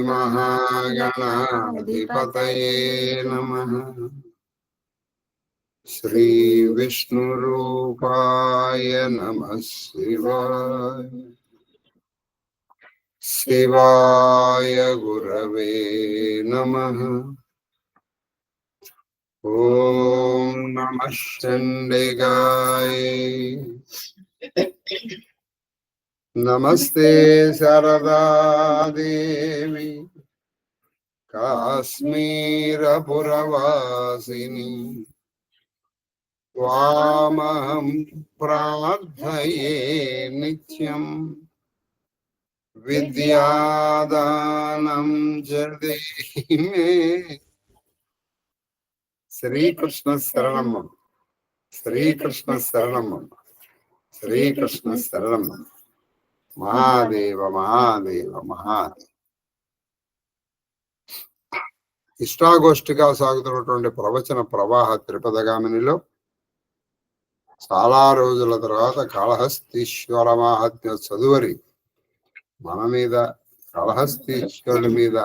महागणाधिपतये नमः। श्री विष्णुरूपाय नमः शिवाय। शिवाय गुरवे नमः। ओम नमः चंडिकाय। नमस्ते शारदा देवी काश्मीरपुरवासिनी। त्वामहं प्रार्थये नित्यं विद्यादानं च देहि मे। श्रीकृष्ण शरणं श्रीकृष्ण शरणं శ్రీకృష్ణ శరణం. మహాదేవ మహాదేవ మహాదేవ. ఇష్టాగోష్ఠిగా సాగుతున్నటువంటి ప్రవచన ప్రవాహ త్రిపదగామినిలో చాలా రోజుల తర్వాత కాళహస్తీశ్వర మహాత్మ్య చదువరి మన మీద, కాళహస్తీశ్వరుడి మీద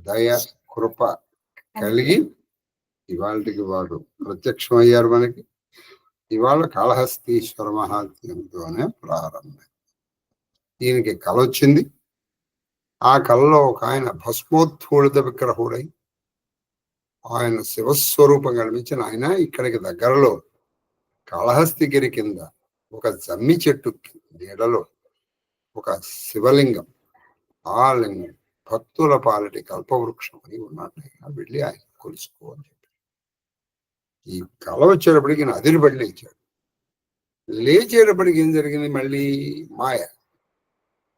దయ కృప కలిగి ఇవాళకి వాడు ప్రత్యక్షమయ్యారు మనకి. ఇవాళ కాళహస్తీశ్వర మహాత్మ్యంతోనే ప్రారంభం. దీనికి కళ వచ్చింది. ఆ కళలో ఒక ఆయన భస్మోత్ఫూళిత విగ్రహుడై ఆయన శివస్వరూపం కనిపించిన ఆయన ఇక్కడికి దగ్గరలో కాళహస్తిగిరి కింద ఒక జమ్మి చెట్టు నీడలో ఒక శివలింగం, ఆ లింగం భక్తుల పాలటి కల్పవృక్షం అని ఉన్నట్టు వెళ్ళి ఆయన కొలుసుకోని చెప్పి ఈ కళ వచ్చేటప్పటికి ఈయన అదిరిపడి లేచాడు. లేచేటప్పటికి ఏం జరిగింది? మళ్ళీ మాయ.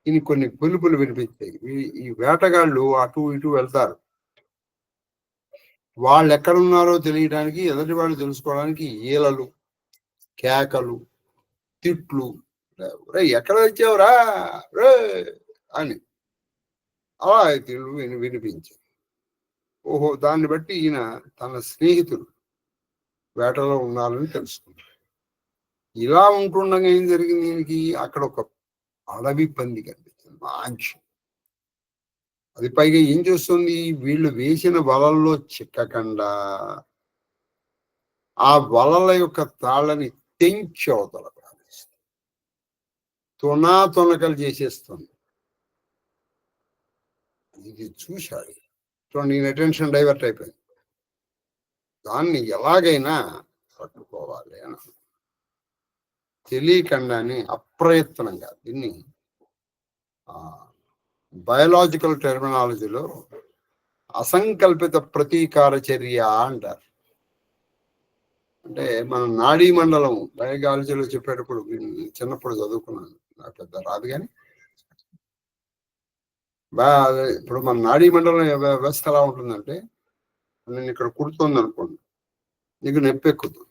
ఈయన కొన్ని పులుపులు వినిపించాయి. ఈ వేటగాళ్ళు అటు ఇటు వెళ్తారు. వాళ్ళు ఎక్కడున్నారో తెలియడానికి, ఎదుటి వాళ్ళు తెలుసుకోవడానికి ఈలలు, కేకలు, తిట్లు, ఎక్కడ వచ్చావురా రే అని అలా తిట్లు వినిపించాయి. ఓహో, దాన్ని బట్టి ఈయన తన స్నేహితులు వేటలో ఉన్నారని తెలుసుకున్నాడు. ఇలా ఉంటుండగా ఏం జరిగింది? ఈయనకి అక్కడ ఒక అడవి పంది కనిపిస్తుంది, మంచి. అది పైగా ఏం చేస్తుంది? వీళ్ళు వేసిన వలల్లో చిక్కకుండా ఆ వలల యొక్క తాళ్ళని తెంచి అవతల ప్రారంభిస్తుంది, తొనకలు చేసేస్తుంది. ఇది చూశాడు చూడండి, ఈయన అటెన్షన్ డైవర్ట్ అయిపోయింది. దాన్ని ఎలాగైనా పట్టుకోవాలి అని తెలియకుండానే అప్రయత్నంగా, దీన్ని బయోలాజికల్ టెర్మినాలజీలో అసంకల్పిత ప్రతీకార చర్య అంటారు. అంటే మన నాడీ మండలం బయోలాజీలో చెప్పేటప్పుడు చిన్నప్పుడు చదువుకున్నాను, నాకు పెద్ద రాదు కానీ ఇప్పుడు మన నాడీ మండలం వ్యవస్థ ఎలా ఉంటుందంటే, నేను ఇక్కడ కుడుతుంది అనుకోండి, నీకు నొప్పెక్కుతుంది.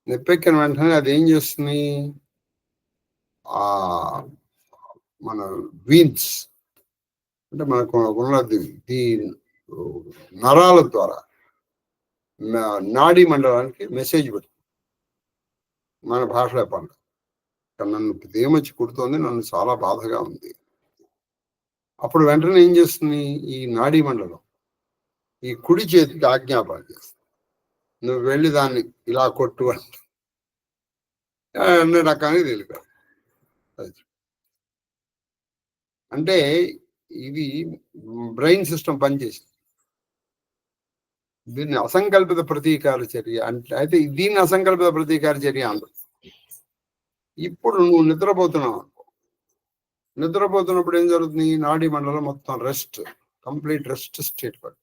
నొప్పెక్కిన వెంటనే అది ఏం చేస్తుంది? మన వీన్స్ అంటే మనకు ఉన్నది ఈ నరాల ద్వారా నాడీ మండలానికి మెసేజ్ పెడుతుంది. మన భాషలో పండు నన్ను దేమచ్చి కుడుతోంది, నన్ను చాలా బాధగా ఉంది. అప్పుడు వెంటనే ఏం చేస్తుంది? ఈ నాడీ మండలం ఈ కుడి చేతికి ఆజ్ఞాపన చేస్తుంది, నువ్వు వెళ్ళి దాన్ని ఇలా కొట్టు అంటే అన్ని రకానికి తెలియదు. అంటే ఇది బ్రెయిన్ సిస్టమ్ పనిచేసింది. దీన్ని అసంకల్పిత ప్రతీకార చర్య అంటే, అయితే దీన్ని అసంకల్పిత ప్రతీకార చర్య అంటారు. ఇప్పుడు నువ్వు నిద్రపోతున్నావు అనుకో, నిద్రపోతున్నప్పుడు ఏం జరుగుతుంది? నాడీ మండలం మొత్తం రెస్ట్, కంప్లీట్ రెస్ట్ స్టేట్ పడుతుంది.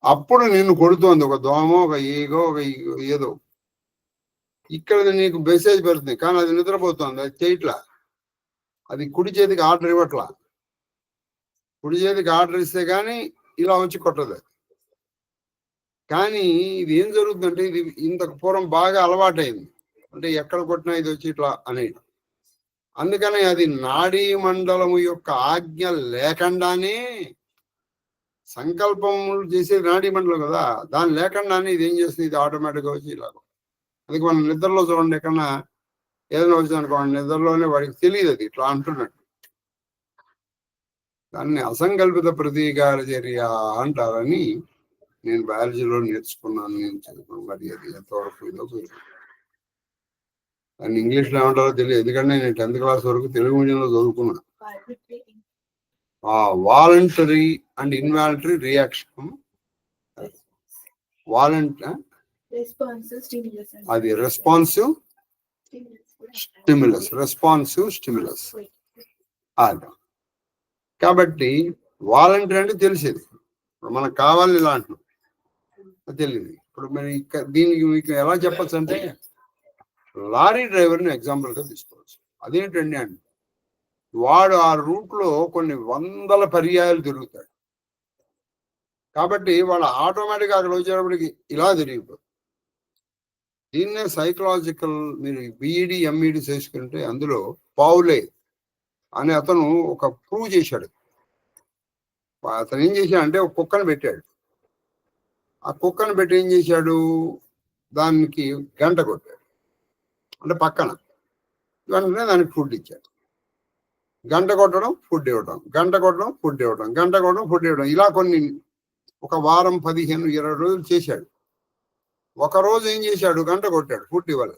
అప్పుడు నిన్ను కొడుతోంది ఒక దోమ, ఒక ఈగో, ఒక ఏదో. ఇక్కడ నీకు మెసేజ్ పెడుతుంది, కానీ అది నిద్రపోతుంది, అది చేయట్లా. అది కుడి చేతికి ఆర్డర్ ఇవ్వట్లా. కుడి చేతికి ఆర్డర్ ఇస్తే కానీ ఇలా వచ్చి కొట్టదు. కానీ ఇది ఏం జరుగుతుందంటే, ఇది ఇంతకు పూర్వం బాగా అలవాటైంది. అంటే ఎక్కడ కొట్టినా ఇది వచ్చి ఇట్లా అనేది. అందుకని అది నాడీ మండలము యొక్క ఆజ్ఞ లేకుండానే, సంకల్పములు చేసేది నాడీ మండలం కదా, దాని లేకుండానే ఇది ఏం చేస్తుంది? ఇది ఆటోమేటిక్గా వచ్చి ఇలా. అందుకే మనం నిద్రలో చూడండి, ఎక్కడన్నా ఏదైనా వచ్చింది అనుకోండి, నిద్రలోనే వాడికి తెలియదు అది ఇట్లా అంటున్నట్టు. దాన్ని అసంకల్పిత ప్రతీకార చర్య అంటారని నేను బయాలజీలో నేర్చుకున్నాను. నేను చదువుకున్నాను. మరి అది ఎంతవరకు ఇదో దాన్ని ఇంగ్లీష్లో ఏమంటారో తెలియదు, ఎందుకంటే నేను 10th క్లాస్ వరకు తెలుగు మీడియంలో చదువుకున్నాను. వాలంటరీ అండ్ ఇన్వాలంటరీ రియాక్షన్, అది రెస్పాన్సివ్ స్టిమ్యులస్ అది. కాబట్టి వాలంటరీ అంటే తెలిసేది, మనకు కావాలి ఇలాంటి తెలియదు. ఇప్పుడు మరి దీనికి మీకు ఎలా చెప్పచ్చు అంటే, లారీ డ్రైవర్ని ఎగ్జాంపుల్గా తీసుకోవచ్చు. అదేంటండి అంటే, వాడు ఆ రూట్లో కొన్ని 100 పర్యాయాలు తిరుగుతాడు. కాబట్టి వాడు ఆటోమేటిక్గా అక్కడ వచ్చేటప్పటికి ఇలా తిరిగిపోతుంది. దీన్నే సైకలాజికల్, మీరు బిఈడి ఎంఈడి చేసుకుంటే అందులో పావులే అని అతను ఒక ప్రూవ్ చేశాడు. అతను ఏం చేశాడంటే ఒక కుక్కను పెట్టాడు. ఆ కుక్కను పెట్టి ఏం చేశాడు, దానికి గంట కొట్టాడు, అంటే పక్కన వెంటనే దానికి ఫుడ్ ఇచ్చాడు. గంట కొట్టడం, ఫుడ్ ఇవ్వడం, గంట కొట్టడం, ఫుడ్ ఇవ్వడం, గంట కొట్టడం, ఫుడ్ ఇవ్వడం, ఇలా కొన్ని ఒక వారం 15-20 రోజులు చేశాడు. ఒక రోజు ఏం చేశాడు, గంట కొట్టాడు, ఫుడ్ ఇవ్వాలి.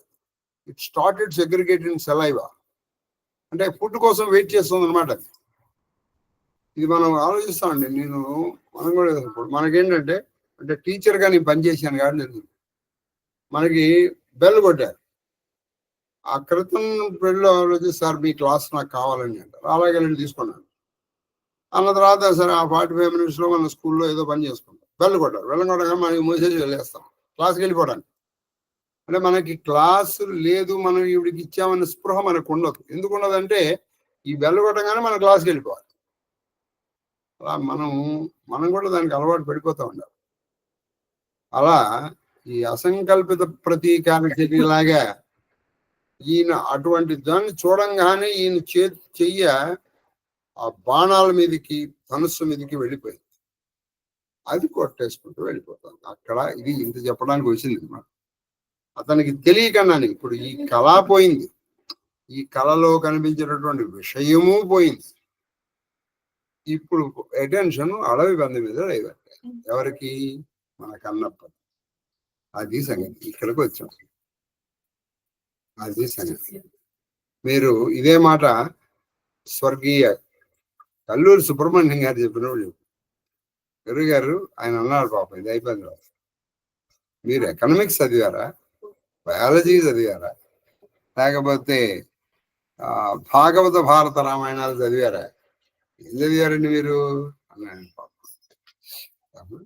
ఇట్ స్టార్టెడ్ సెగ్రిగేటింగ్ సలైవా, అంటే ఫుడ్ కోసం వెయిట్ చేస్తుంది అనమాట. ఇది మనం ఆలోచిస్తామండి. మనం కూడా మనకేంటంటే, అంటే టీచర్గా నేను పనిచేశాను కాబట్టి తెలుసు. మనకి బెల్ కొట్టారు, ఆ క్రితం పెళ్ళి ఆలోచి సార్ మీ క్లాస్ నాకు కావాలని అంటారు. అలాగే నేను తీసుకున్నాను. అన్న తర్వాత సరే ఆ 45 minutesలో మన స్కూల్లో ఏదో పని చేసుకుంటాం. బెల్ కొట్టారు, కొట్టగా మనకి మూసేసి వెళ్ళేస్తాం క్లాస్కి వెళ్ళిపోవడానికి. అంటే మనకి క్లాసు లేదు, మనం ఈవిడికి ఇచ్చామన్న స్పృహ మనకు ఉండదు. ఎందుకు ఉండదంటే, ఈ బెల్ కొట్టగానే మన క్లాస్కి వెళ్ళిపోవాలి. అలా మనం కూడా దానికి అలవాటు పడిపోతూ ఉండాలి. అలా ఈ అసంకల్పిత ప్రతీకార చర్యలాగా ఈయన అటువంటి దాన్ని చూడంగానే ఈయన చెయ్య ఆ బాణాల మీదకి, ధనుస్సు మీదకి వెళ్ళిపోయింది. అది కొట్టేసుకుంటూ వెళ్ళిపోతుంది. అక్కడ ఇది ఇంత చెప్పడానికి వచ్చింది అన్నమాట. అతనికి తెలియకన్నాను. ఇప్పుడు ఈ కళ పోయింది, ఈ కళలో కనిపించినటువంటి విషయము పోయింది. ఇప్పుడు అటెన్షన్ అడవి బంధు మీద లేదు. ఎవరికి? మన కన్నప్ప. అది సంగతి. ఇక్కడికి వచ్చాం, అది సంగతి. మీరు ఇదే మాట స్వర్గీయ కల్లూరి సుబ్రహ్మణ్యం గారు చెప్పినప్పుడు గురువు గారు ఆయన అన్నారు, పాపం ఇది అయిపోయింది, మీరు ఎకనామిక్స్ చదివారా, బయాలజీ చదివారా, లేకపోతే భాగవత భారత రామాయణాలు చదివారా, ఏం చదివారండి మీరు అన్నాను. పాపం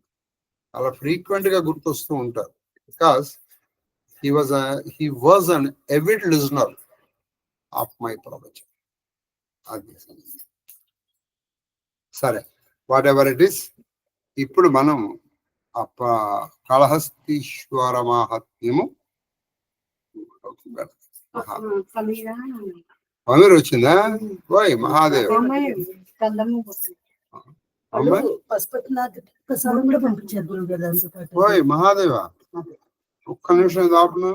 అలా ఫ్రీక్వెంట్ గా గుర్తొస్తూ ఉంటారు. Because he was an avid listener of my ప్రవచనం. అది సరే, వాట్ ఎవర్ ఇట్ ఈస్. ఇప్పుడు మనం కాళహస్తీశ్వర మహాత్మ్యము పమీరు వచ్చిందా? ఓయ్ మహాదేవ్, ఓయ్ మహాదేవ, ఒక్క నిమిషం దాపును.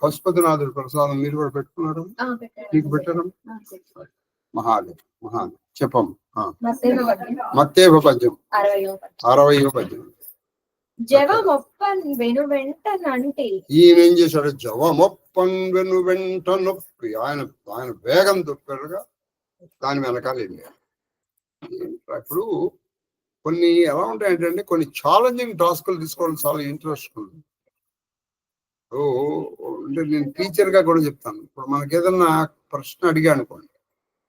పశుపతినాథుడి ప్రసాదం మీరు కూడా పెట్టుకున్నారు, మీకు పెట్టారు. మహాదేవ్ చెప్పం. మత్తేవ పద్యం 60వ పద్యం. జవమొప్పన్ వెను వెంటనంటి. ఈయన ఏం చేశాడు? జవమొప్పన్ వెను వెంట నొప్పి. ఆయన ఆయన వేగం తొప్పారుగా దాని వెనకాల వెళ్ళారు. ఇప్పుడు కొన్ని ఎలా ఉంటాయంటే కొన్ని ఛాలెంజింగ్ టాస్క్లు తీసుకోవడం చాలా ఇంట్రెస్ట్ ఉంది. అంటే నేను టీచర్ గా కూడా చెప్తాను. ఇప్పుడు మనకి ఏదన్నా ప్రశ్న అడిగా అనుకోండి,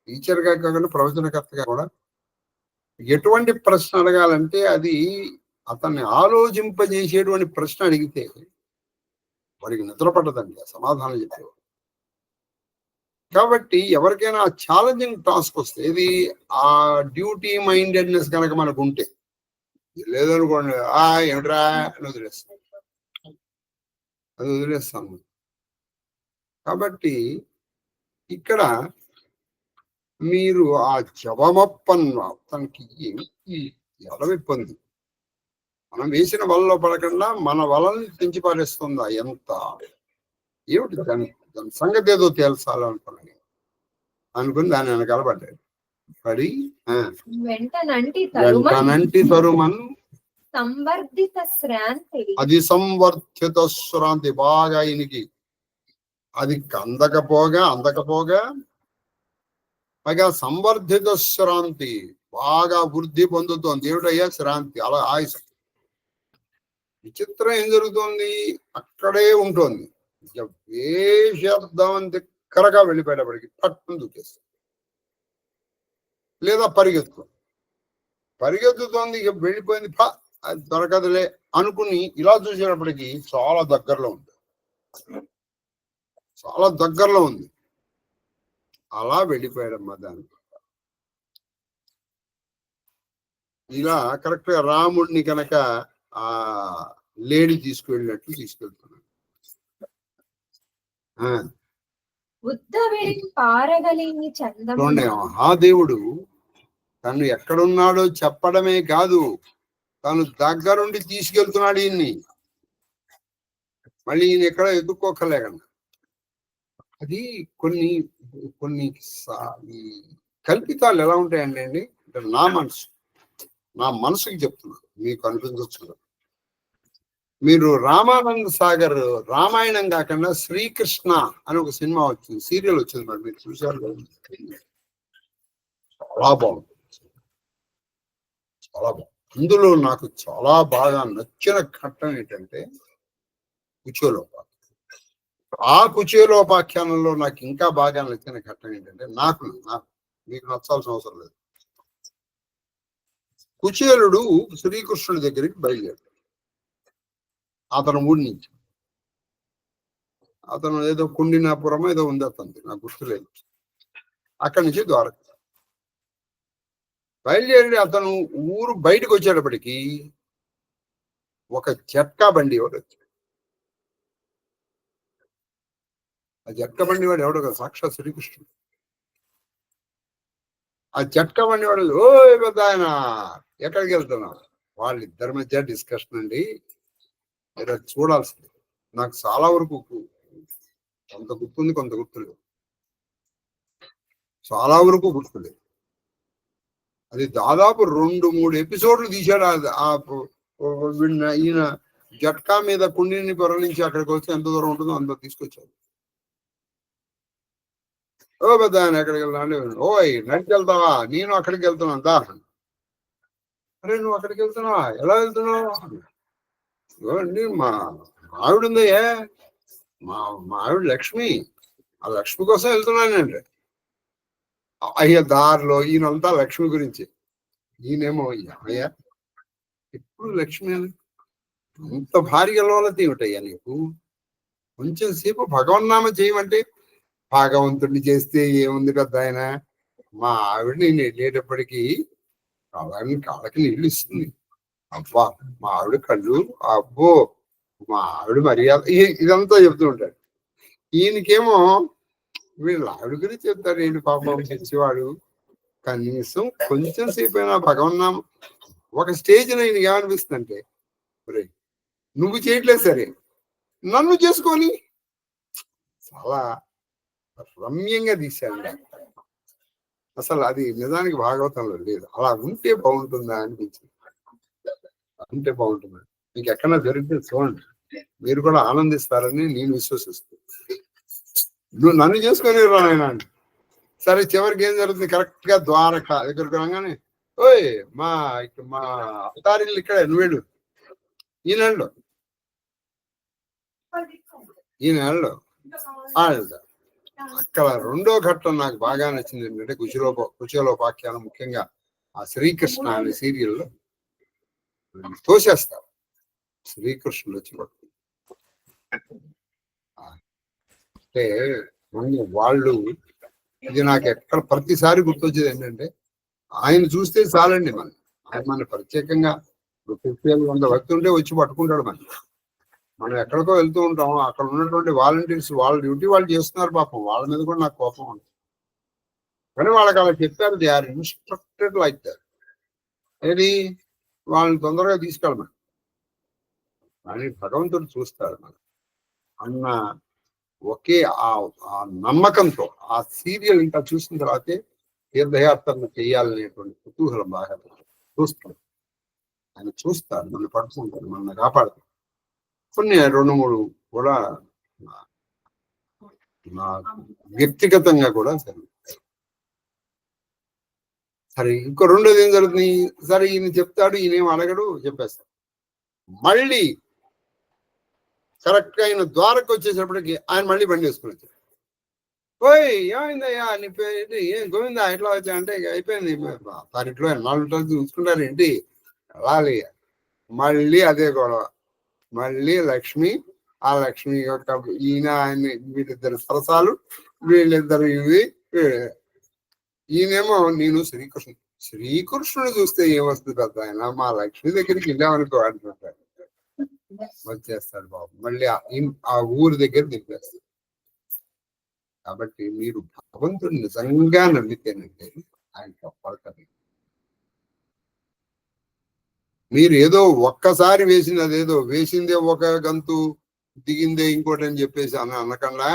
టీచర్ గా కాకుండా ప్రవచనకర్తగా కూడా ఎటువంటి ప్రశ్న అడగాలంటే అది అతన్ని ఆలోచింపజేసేటువంటి ప్రశ్న అడిగితే వాడికి నిద్ర పట్టదండి సమాధానం చెప్పేవాడు. కాబట్టి ఎవరికైనా ఛాలెంజింగ్ టాస్క్ వస్తే ఇది ఆ డ్యూటీ మైండెడ్నెస్ కనుక మనకు ఉంటే, లేదనుకోండి ఏమిట్రా అని వదిలేస్తాం, అది వదిలేస్తాము. కాబట్టి ఇక్కడ మీరు ఆ జవమప్పన్న తనకి ఎడవి పొంది మనం వేసిన వలలో పడకుండా మన వలని తెంచి పారేస్తుందా? ఎంత ఏమిటి దాని దాని సంగతి ఏదో తేల్చాలనుకున్నాను అనుకుని దాని వెనకాల పడ్డాడు. పడి వెంటనంటి తరుమన్ సంవర్ధిత శ్రాంతి. అది సంవర్ధిత శ్రాంతి. బాగా ఆయనకి అది అందకపోగా పైగా సంవర్ధిత శ్రాంతి బాగా వృద్ధి పొందుతోంది. ఏమిటయ్యా? శ్రాంతి. అలా ఆయుష్. విచిత్రం ఏం జరుగుతుంది? అక్కడే ఉంటుంది. ఏ శబ్దం దగ్గరగా వెళ్ళిపోయేటప్పటికి పట్టును దూకేస్తుంది, లేదా పరిగెత్తుతోంది. ఇక వెళ్ళిపోయింది, అది దొరకదులే అనుకుని ఇలా చూసేటప్పటికి చాలా దగ్గరలో ఉంది. అలా వెళ్ళిపోయాడమ్మా దాని. ఇలా కరెక్ట్ గా రాముడిని కనుక ఆ లేడీ తీసుకువెళ్ళినట్లు తీసుకెళ్తున్నాడు. మహాదేవుడు తను ఎక్కడున్నాడో చెప్పడమే కాదు, తను దగ్గరుండి తీసుకెళ్తున్నాడు ఈయన్ని. మళ్ళీ ఈయన ఎక్కడ ఎదుర్కోకలేకుండా. అది కొన్ని కల్పితాలు ఎలా ఉంటాయండి అంటే నా మనసుకి చెప్తున్నాను, మీకు అనిపించవచ్చు. మీరు రామానంద సాగర్ రామాయణం కాకుండా శ్రీకృష్ణ అని ఒక సినిమా వచ్చింది, సీరియల్ వచ్చింది, మరి మీరు చూసారు? చాలా బాగుంది. అందులో నాకు చాలా బాగా నచ్చిన ఘట్టం ఏంటంటే కుచేలోపాఖ్యానం. ఆ కుచేలోపాఖ్యానంలో నాకు ఇంకా బాగా నచ్చిన ఘట్టం ఏంటంటే నాకు మీకు నచ్చాల్సిన అవసరం లేదు. కుచేలుడు శ్రీకృష్ణుడి దగ్గరికి బయలుదేరాడు. అతను ఊరి నుంచి, అతను ఏదో కుండినాపురం ఏదో ఉంది అతనికి, నాకు గుర్తులేదు. అక్కడి నుంచి ద్వారక బయలుదేరి అతను ఊరు బయటకు వచ్చేటప్పటికి ఒక జట్కా బండి వాడు వచ్చాడు. ఆ జట్కా బండి వాడు ఎవడో కదా, సాక్షాత్ శ్రీకృష్ణుడు. ఆ జట్కా బండి వాడు, ఓ పెద్ద ఆయన ఎక్కడికి వెళ్తున్నావు? వాళ్ళిద్దరి మధ్య డిస్కషన్ అండి, మీరు చూడాల్సింది. నాకు చాలా వరకు కొంత గుర్తుంది, కొంత గుర్తులేదు. చాలా వరకు గుర్తులేదు. అది దాదాపు 2-3 ఎపిసోడ్లు తీశాడు. ఈయన జట్కా మీద కుండిని పొరలించి అక్కడికి వస్తే ఎంత దూరం ఉంటుందో అంత తీసుకొచ్చాడు. ఓ పెద్ద ఆయన ఎక్కడికి వెళ్తాను? ఓయ్ నడిచి వెళ్తావా? నేను అక్కడికి వెళ్తున్నాను దా. అరే నువ్వు అక్కడికి వెళ్తున్నావా? ఎలా వెళ్తున్నావు? అండి మా ఆవిడ ఉందయ్యా, మా ఆవిడ లక్ష్మి, ఆ లక్ష్మి కోసం వెళ్తున్నానండి. అయ్యా దారిలో ఈయనంతా లక్ష్మి గురించి, ఈయనేమో అయ్యా ఎప్పుడు లక్ష్మి అని అంత భారీగా లోలత ఏమిటయ్యా నీకు? కొంచెం సేపు భగవన్నామ చేయమంటే, భగవంతుడిని చేస్తే ఏముంది పెద్ద ఆయన, మా ఆవిడ నేను వెళ్ళేటప్పటికీ కాళ్ళకి నీళ్ళు ఇస్తుంది. అబ్బా మా ఆవిడ కళ్ళు, అబ్బో మా ఆవిడ మర్యాద, ఇదంతా చెప్తూ ఉంటాడు. ఈయనకేమో వీళ్ళు ఆవిడ గురించి చెప్తారు ఏంటి పాపం తెచ్చేవాడు. కనీసం కొంచెం సేపు అయినా భగవన్నాం. ఒక స్టేజ్ నేను ఏమనిపిస్తుంది అంటే, నువ్వు చేయట్లేదు సరే, నన్ను చేసుకొని చాలా రమ్యంగా తీశాను. అసలు అది నిజానికి భాగవతంలో లేదు. అలా ఉంటే బాగుంటుందా అనిపించింది. ఉంటే బాగుంటుంది. మీకు ఎక్కడన్నా దొరికితే చూడండి, మీరు కూడా ఆనందిస్తారని నేను విశ్వసిస్తాను. నువ్వు నన్ను చేసుకొని ఆయన అండి. సరే చివరికి ఏం జరుగుతుంది, కరెక్ట్ గా ద్వారక దగ్గరకు రాగానే, ఓయ్ మా అవతారిల్లు ఇక్కడ నువ్వేడు ఈ నెలలో వెళ్తారు. అక్కడ రెండో ఘట్టం నాకు బాగా నచ్చింది ఏంటంటే కుశలోపాఖ్యానం, ముఖ్యంగా ఆ శ్రీకృష్ణ అనే సీరియల్లో తోసేస్తారు. శ్రీకృష్ణుడు వచ్చి అంటే వాళ్ళు, ఇది నాకు ఎక్కడ ప్రతిసారి గుర్తొచ్చేది ఏంటంటే, ఆయన చూస్తే చాలండి ఆయన మన ప్రత్యేకంగా 50-100 భక్తి ఉంటే వచ్చి పట్టుకుంటాడు మనం ఎక్కడికో వెళ్తూ ఉంటాం, అక్కడ ఉన్నటువంటి వాలంటీర్స్ వాళ్ళ డ్యూటీ వాళ్ళు చేస్తున్నారు పాపం, వాళ్ళ మీద కూడా నాకు కోపం ఉంది. కానీ వాళ్ళకి అలా చెప్పారు, they are instructed like that. ఏది వాళ్ళని తొందరగా తీసుకెళ్ళమని. కానీ భగవంతుడు చూస్తాడు అన్న ఒకే ఆ నమ్మకంతో ఆ సీరియల్ ఇంకా చూసిన తర్వాతే తీర్థయాత్రను చేయాలనేటువంటి కుతూహలం బాగా చూస్తాడు. ఆయన చూస్తాడు, మన పట్టుకుంటాడు, మన కాపాడుతాడు. కొన్ని 2-3 కూడా నా వ్యక్తిగతంగా కూడా సరే. ఇంకో రెండోది ఏం జరుగుతుంది, సరే ఈయన చెప్తాడు, ఈయనేం అడగడు, చెప్పేస్తాడు. మళ్ళీ కరెక్ట్ గా ఆయన ద్వారకు వచ్చేటప్పటికి ఆయన మళ్ళీ బండి వేసుకుని వచ్చాడు. ఓయ్ ఏమైందయ్యా నీ పేరు ఏం గోవిందా ఎట్లా వచ్చా అంటే అయిపోయింది తారీఖులో 4 రోజులు చూసుకుంటారు ఏంటి రాలి. మళ్ళీ అదే గొడవ, మళ్ళీ లక్ష్మి, ఆ లక్ష్మి యొక్క ఈయన ఆయన, వీళ్ళిద్దరు సరసాలు, వీళ్ళిద్దరు ఇవి. ఈయనేమో నేను శ్రీకృష్ణుడు చూస్తే ఏమొస్తుంది పెద్ద ఆయన, మా లక్ష్మి దగ్గరికి వెళ్ళామనుకో అంటుంటాడు. వచ్చేస్తాడు బాబు, మళ్ళీ ఆ ఊరి దగ్గర దింపేస్తాడు. కాబట్టి మీరు భగవంతుడు నిజంగా నమ్మితేనంటే ఆయన పడతారు. మీరు ఏదో ఒక్కసారి వేసినదేదో వేసిందే ఒక గంతు, దిగిందే ఇంకోటి అని చెప్పేసి అనకుండా,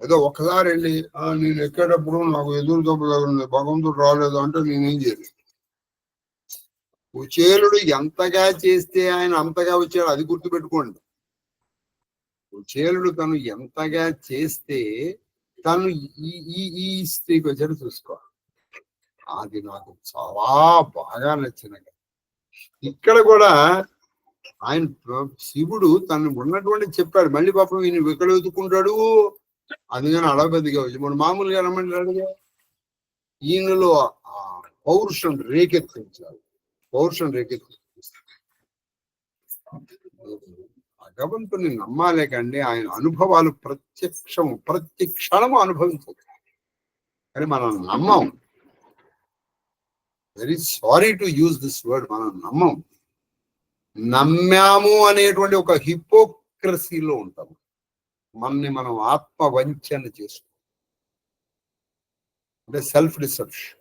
ఏదో ఒక్కసారి వెళ్ళి నేను ఎక్కేటప్పుడు నాకు ఎదురు దెబ్బ భగవంతుడు రాలేదు అంటే నేనేం చేయలేదు. కుచేలుడు ఎంతగా చేస్తే ఆయన అంతగా వచ్చాడు, అది గుర్తుపెట్టుకోండి. కుచేలుడు తను ఎంతగా చేస్తే తను ఈ స్త్రీకి వచ్చాడు చూసుకోవాలి. అది నాకు చాలా బాగా నచ్చిన. ఇక్కడ కూడా ఆయన శివుడు తను ఉన్నటువంటి చెప్పాడు, మళ్ళీ పాపం ఈయన ఎక్కడ వెతుకుంటాడు, అందుకని అడగబద్దిగా వచ్చి మన మామూలుగా రమ్మంటాడుగా. ఈయనలో ఆ పౌరుషం రేకెత్తించాలి, పౌరుషం రేకెత్తి. భగవంతుని నమ్మాలే కండి ఆయన అనుభవాలు ప్రతి క్షణము అనుభవించదు. కానీ మనం నమ్మం. Very sorry to use this word, మనం నమ్మం. నమ్మాము అనేటువంటి ఒక హిపోక్రసీలో ఉంటాం. మనని మనం ఆత్మవంచన చేసుకుంటాం, అంటే సెల్ఫ్ డిసెప్షన్.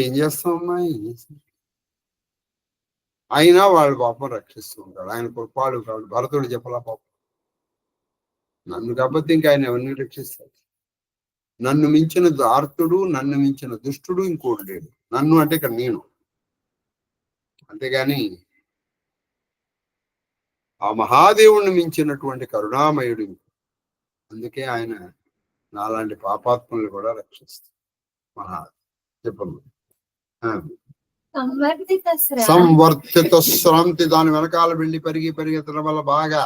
ఏం చేస్తామమ్మా, అయినా వాళ్ళు పాపం రక్షిస్తూ ఉంటాడు. ఆయన కృపాడు కాదు. భరతుడు చెప్పలా పాపం, నన్ను కాకపోతే ఇంకా ఆయన ఎవరిని రక్షిస్తాడు. నన్ను మించిన ఆర్తుడు, నన్ను మించిన దుష్టుడు ఇంకోటి లేడు. నన్ను అంటే ఇక్కడ నేను, అంతేగాని ఆ మహాదేవుణ్ణి మించినటువంటి కరుణామయుడు. అందుకే ఆయన నాలాంటి పాపాత్మల్ని కూడా రక్షిస్తాడు. చెప్పండి. సంవర్ధిత శ్రాంతి, దాని వెనకాల వెళ్ళి పరిగెత్తడం వల్ల బాగా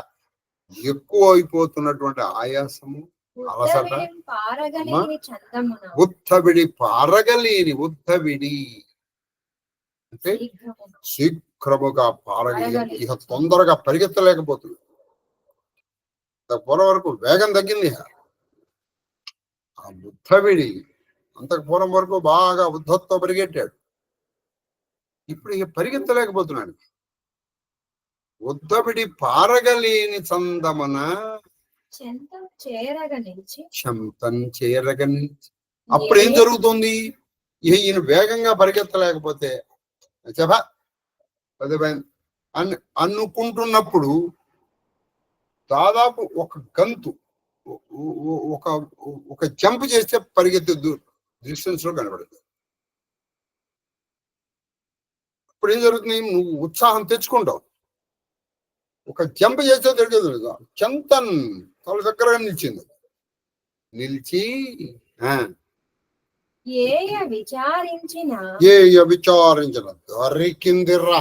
ఎక్కువ అయిపోతున్నటువంటి ఆయాసము, అలసట. ఉత్తవిడి పారగలేని, ఉత్తవిడి అంటే శీఘ్రముగా పారగలి, ఇక తొందరగా పరిగెత్తలేకపోతుంది. పూర్వం వరకు వేగం తగ్గింది. ఆ ఉత్తవిడి అంతకు పూర్వం వరకు బాగా ఉద్ధతో పరిగెట్టాడు, ఇప్పుడు ఇక పరిగెత్తలేకపోతున్నాడు. ఉద్ధవిడి పారగలేని చందమన చెంతం చేరగనించి. అప్పుడు ఏం జరుగుతుంది, ఈయన వేగంగా పరిగెత్తలేకపోతే అనుకుంటున్నప్పుడు దాదాపు ఒక గంతు, ఒక జంప్ చేస్తే పరిగెత్తే డిస్టెన్స్ లో కనబడుతుంది. ఇప్పుడు ఏం జరుగుతుంది, నువ్వు ఉత్సాహం తెచ్చుకుంటావు. ఒక జంప్ చేస్తే తెలియదు, చెంతన్ చాలా దగ్గరగా నిలిచింది. నిలిచి ఏయ విచారించిన దొరికిందిర్రా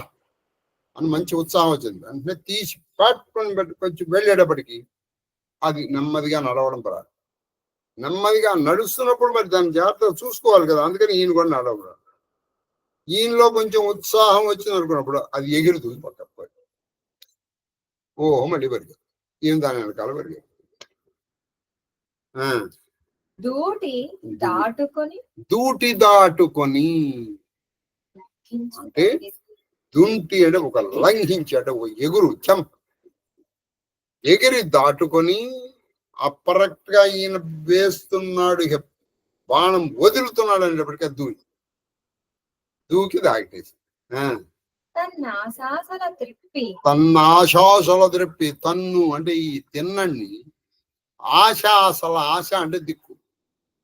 అని మంచి ఉత్సాహం వచ్చింది. అంటే తీసి పట్టుకొని కొంచెం వెళ్ళేటప్పటికి అది నెమ్మదిగా నడవడం ప్రారంభం. నెమ్మదిగా నడుస్తున్నప్పుడు మరి దాన్ని జాగ్రత్తగా చూసుకోవాలి కదా, అందుకని ఈయన కూడా నడవడం. ఈయనలో కొంచెం ఉత్సాహం వచ్చింది అనుకున్నప్పుడు అది ఎగురుతుంది పక్కకు. ఓహో మళ్ళీ పరిగెత్తు, ఈయన దాని వెనకాల పరిగెత్తు. దూటి దాటుకొని అంటే దుంటి అంటే ఒక లంఘించి అంటే ఒక ఎగురు చంప్ ఎగిరి దాటుకొని అప్పరక్ట్ గా ఈయన వేస్తున్నాడు, బాణం వదులుతున్నాడు అనేటప్పటికీ దూకి దాటేసి తన్నాశాసల త్రిప్పి. తన్ను అంటే ఈ తిన్నండి, ఆశాసల ఆశ అంటే దిక్కు,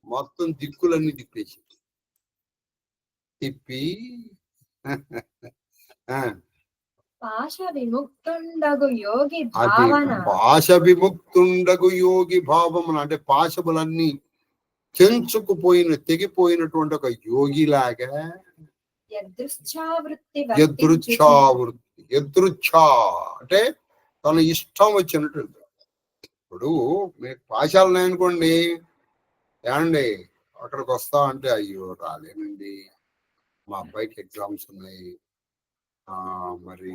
మొత్తం దిక్కులన్నీ తిప్పేసి తిప్పి పాశ విముక్తుండగు యోగి భావమున అంటే పాశములన్నీ తెగిపోయినటువంటి ఒక యోగిలాగా యదృచ్ఛా అంటే తన ఇష్టం వచ్చినట్టు. ఇప్పుడు మీకు పాశాలు ఉన్నాయనుకోండి, ఏమండి అక్కడికి వస్తా అంటే అయ్యో రాలేనండి, మా అబ్బాయికి ఎగ్జామ్స్ ఉన్నాయి, మరి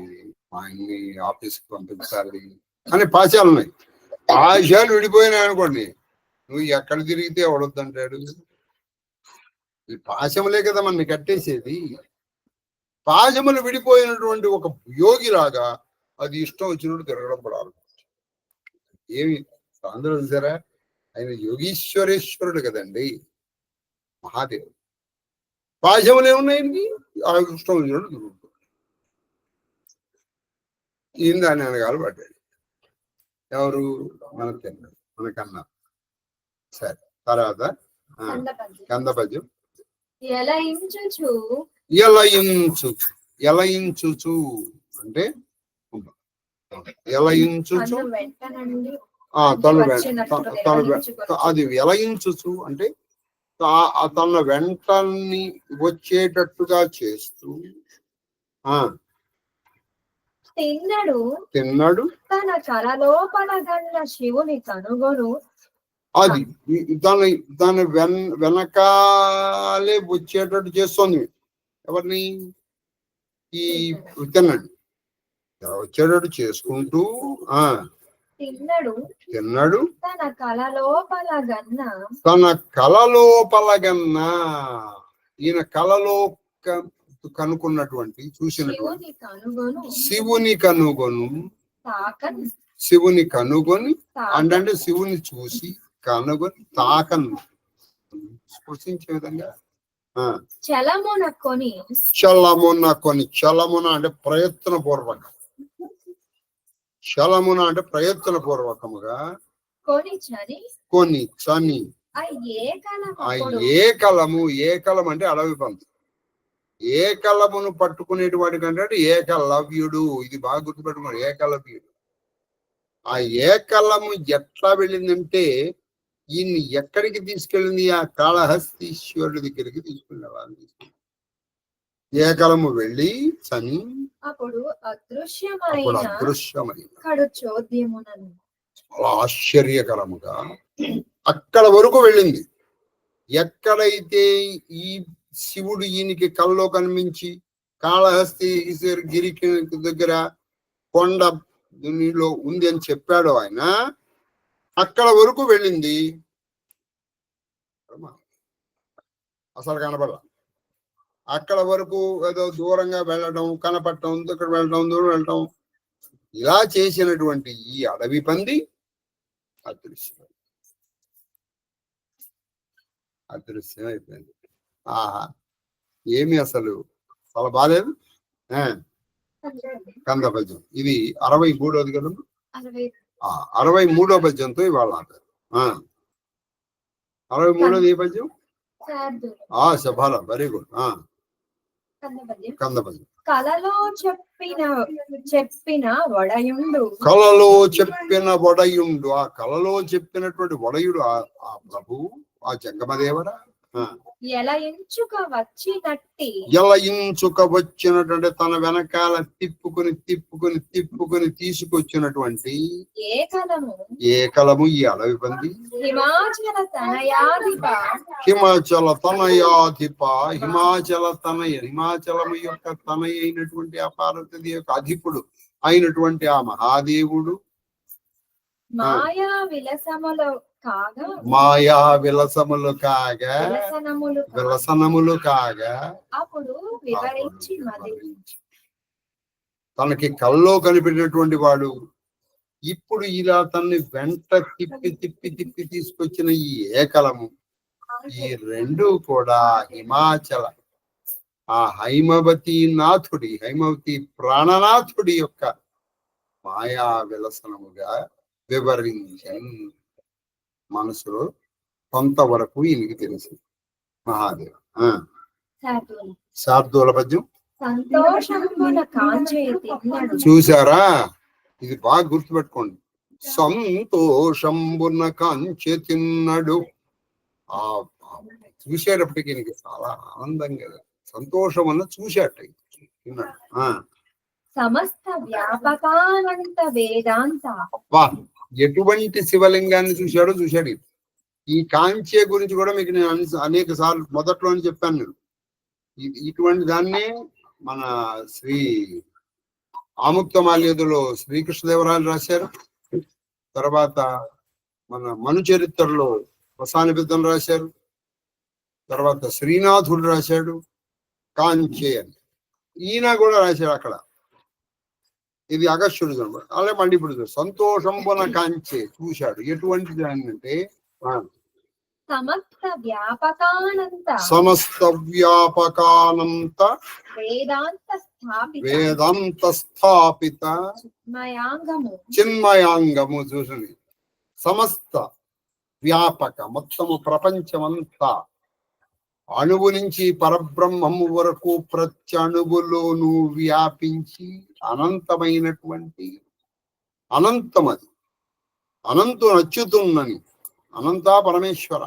మా ఆయన్ని ఆఫీస్కి పంపించాలి అని పాశాలు ఉన్నాయి. పాశాలు విడిపోయినాయి అనుకోండి, నువ్వు ఎక్కడ తిరిగితే ఎవడొద్దంటాడు. ఈ పాశములే కదా మనని కట్టేసేది. పాశములు విడిపోయినటువంటి ఒక యోగిలాగా అది ఇష్టం వచ్చినట్టు తిరగడం పడాలి. ఏమి అందరూ చూసారా, ఆయన యోగీశ్వరేశ్వరుడు కదండి, మహాదేవుడు. పాశములు ఏమున్నాయండి, ఆ ఇష్టం వచ్చినట్టు తిరుగుతుంది. ఈయన దాన్ని వెనకాల పడ్డాడు. ఎవరు, మనకన్నా. సరే, తర్వాత కందపద్యం. ఎలయించుచు అంటే అది ఎలయించుచు అంటే తన వెంటని వచ్చేటట్టుగా చేస్తూ తిన్నాడు తన కలలోపల గన్న శివుని కనుగొను. అది దాని వెనకాలే వచ్చేటట్టు చేస్తుంది. ఎవరిని, ఈ తిన్నాడు వచ్చేటట్టు చేసుకుంటూ తిన్నాడు తన కలలోపల గన్న ఈయన కలలో కనుక్కున్నటువంటి చూసినటువంటి శివుని కనుగొని అంటే శివుని చూసి కనుగొని తాకను స్పృశించే విధంగా చలమున అంటే ప్రయత్నపూర్వకముగా కొని చని ఏకలం అంటే అడవి పంత. ఏకలమును పట్టుకునేటువంటి కంటే ఏకలవ్యుడు, ఇది బాగా గుర్తుపెట్టుకున్నాడు, ఏకలవ్యుడు. ఆ ఏకలము ఎట్లా వెళ్ళిందంటే ఈయన్ని ఎక్కడికి తీసుకెళ్ళింది, ఆ కాళహస్తీశ్వరుడి దగ్గరికి తీసుకెళ్ళిన వాళ్ళని. ఏకలము వెళ్ళి చని అప్పుడు అదృశ్యమైన చాలా ఆశ్చర్యకరముగా అక్కడ వరకు వెళ్ళింది. ఎక్కడైతే ఈ శివుడు ఈయనకి కల్లో కనిపించి కాళహస్తి గిరికి దగ్గర కొండ దీనిలో ఉంది అని చెప్పాడు ఆయన, అక్కడ వరకు వెళ్ళింది. అసలు కనపడ, అక్కడ వరకు ఏదో దూరంగా వెళ్ళడం, కనపడటం, ఇక్కడ వెళ్ళటం, దూరం వెళ్ళటం, ఇలా చేసినటువంటి ఈ అడవి పంది అదృశ్యం అయిపోయింది. ఆహా, ఏమి అసలు చాలా బాలేదు. కందపద్యం ఇది 63వ కదా, 63వ పద్యంతో ఇవాళ 63వ ఏ పద్యం? శభాల, వెరీ గుడ్. కందపద్యం. కలలో చెప్పిన వడయుండు. కలలో చెప్పిన వడయుండు. ఆ కలలో చెప్పినటువంటి వడయుడు ఆ ప్రభు, ఆ జంగమదేవర. ఎలా ఎంచుక వచ్చినటువంటి తన వెనకాల తిప్పుకొని తీసుకొచ్చినటువంటి ఏకలము ఈ అడవి పంది. హిమాచల తనయాధిప. హిమాచలము యొక్క తనయ అయినటువంటి ఆ పార్వతీ యొక్క అధిపుడు అయినటువంటి ఆ మహాదేవుడు మాయా విలసములు కాగా విలసనములు కాగా అప్పుడు వివరించి తనకి కల్లో కనిపెట్టినటువంటి వాడు ఇప్పుడు ఇలా తనని వెంట తిప్పి తీసుకొచ్చిన ఈ ఏకలము, ఈ రెండు కూడా హిమాచల ఆ హైమవతి ప్రాణనాథుడి యొక్క మాయా విలసనముగా వివరించి మనసులో కొంతవరకు ఈయనకి తెలుసు. మహాదేవ. శార్దూల పద్యం చూసారా? ఇది బాగా గుర్తుపెట్టుకోండి. సంతోషంబున కాంచె తిన్నడు. ఆ చూసేటప్పటికి ఈయనకి చాలా ఆనందంగా సంతోషం అన్న చూసేట తిన్నాడు. సమస్త వ్యాపకానంత వేదాంత. ఎటువంటి శివలింగాన్ని చూశాడు. ఈ కాంచె గురించి కూడా మీకు నేను అనేక సార్లు మొదట్లోనే చెప్పాను. నేను ఇటువంటి దాన్ని మన శ్రీ ఆముక్తమాల్యదులో శ్రీకృష్ణదేవరాయలు రాశారు. తర్వాత మన మను చరిత్రలో వసానిబిద్దం రాశారు. తర్వాత శ్రీనాథుడు రాశాడు కాంచె అని. ఈయన కూడా రాశాడు అక్కడ. ఇది అగస్త్యుడు అనమాట. అలాగే మళ్ళీ ఇప్పుడు సంతోషంబున కాంచె చూశాడు. ఎటువంటి దాన్ని అంటే సమస్త వ్యాపకానంత వేదాంత స్థాపిత చిన్మయాంగము. చూసండి, సమస్త వ్యాపక మొత్తము ప్రపంచమంతా అణువు నుంచి పరబ్రహ్మము వరకు ప్రత్యణువులోనూ వ్యాపించి అనంతమైనటువంటి అనంతమది. అనంతు నచ్చుతున్నని అనంతా పరమేశ్వర.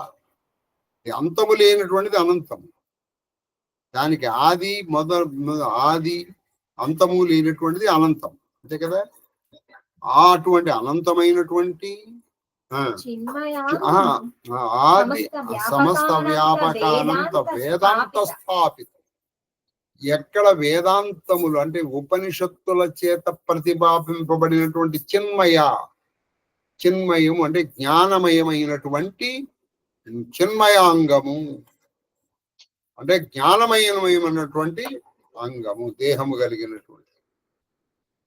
అంతము లేనటువంటిది అనంతము. దానికి ఆది అంతము లేనటువంటిది అనంతం, అంతే కదా. అటువంటి అనంతమైనటువంటి ఆది సమస్త వ్యాపకానంత వేదాంత స్థాపిత. ఎక్కడ వేదాంతములు అంటే ఉపనిషత్తుల చేత ప్రతిపాదింపబడినటువంటి చిన్మయము అంటే జ్ఞానమయమైనటువంటి చిన్మయాంగము అంటే జ్ఞానమయమైనటువంటి అంగము, దేహము కలిగినటువంటి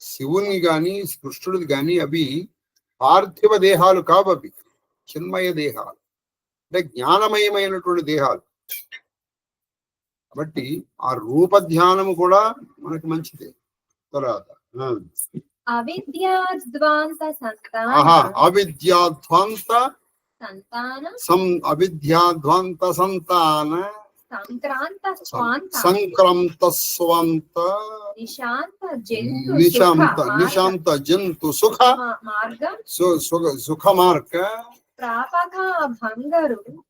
శివుని గాని కృష్ణుడిది గాని అవి పార్థివ దేహాలు కావు. అవి చిన్మయ దేహాలు అంటే జ్ఞానమయమైనటువంటి దేహాలు. కాబట్టి ఆ రూప ధ్యానము కూడా మనకి మంచిదే. తర్వాత అవిద్యాద్వాంత సంతాన సంక్రాంత స్వంత నిశాంత జంతు సుఖ మార్గ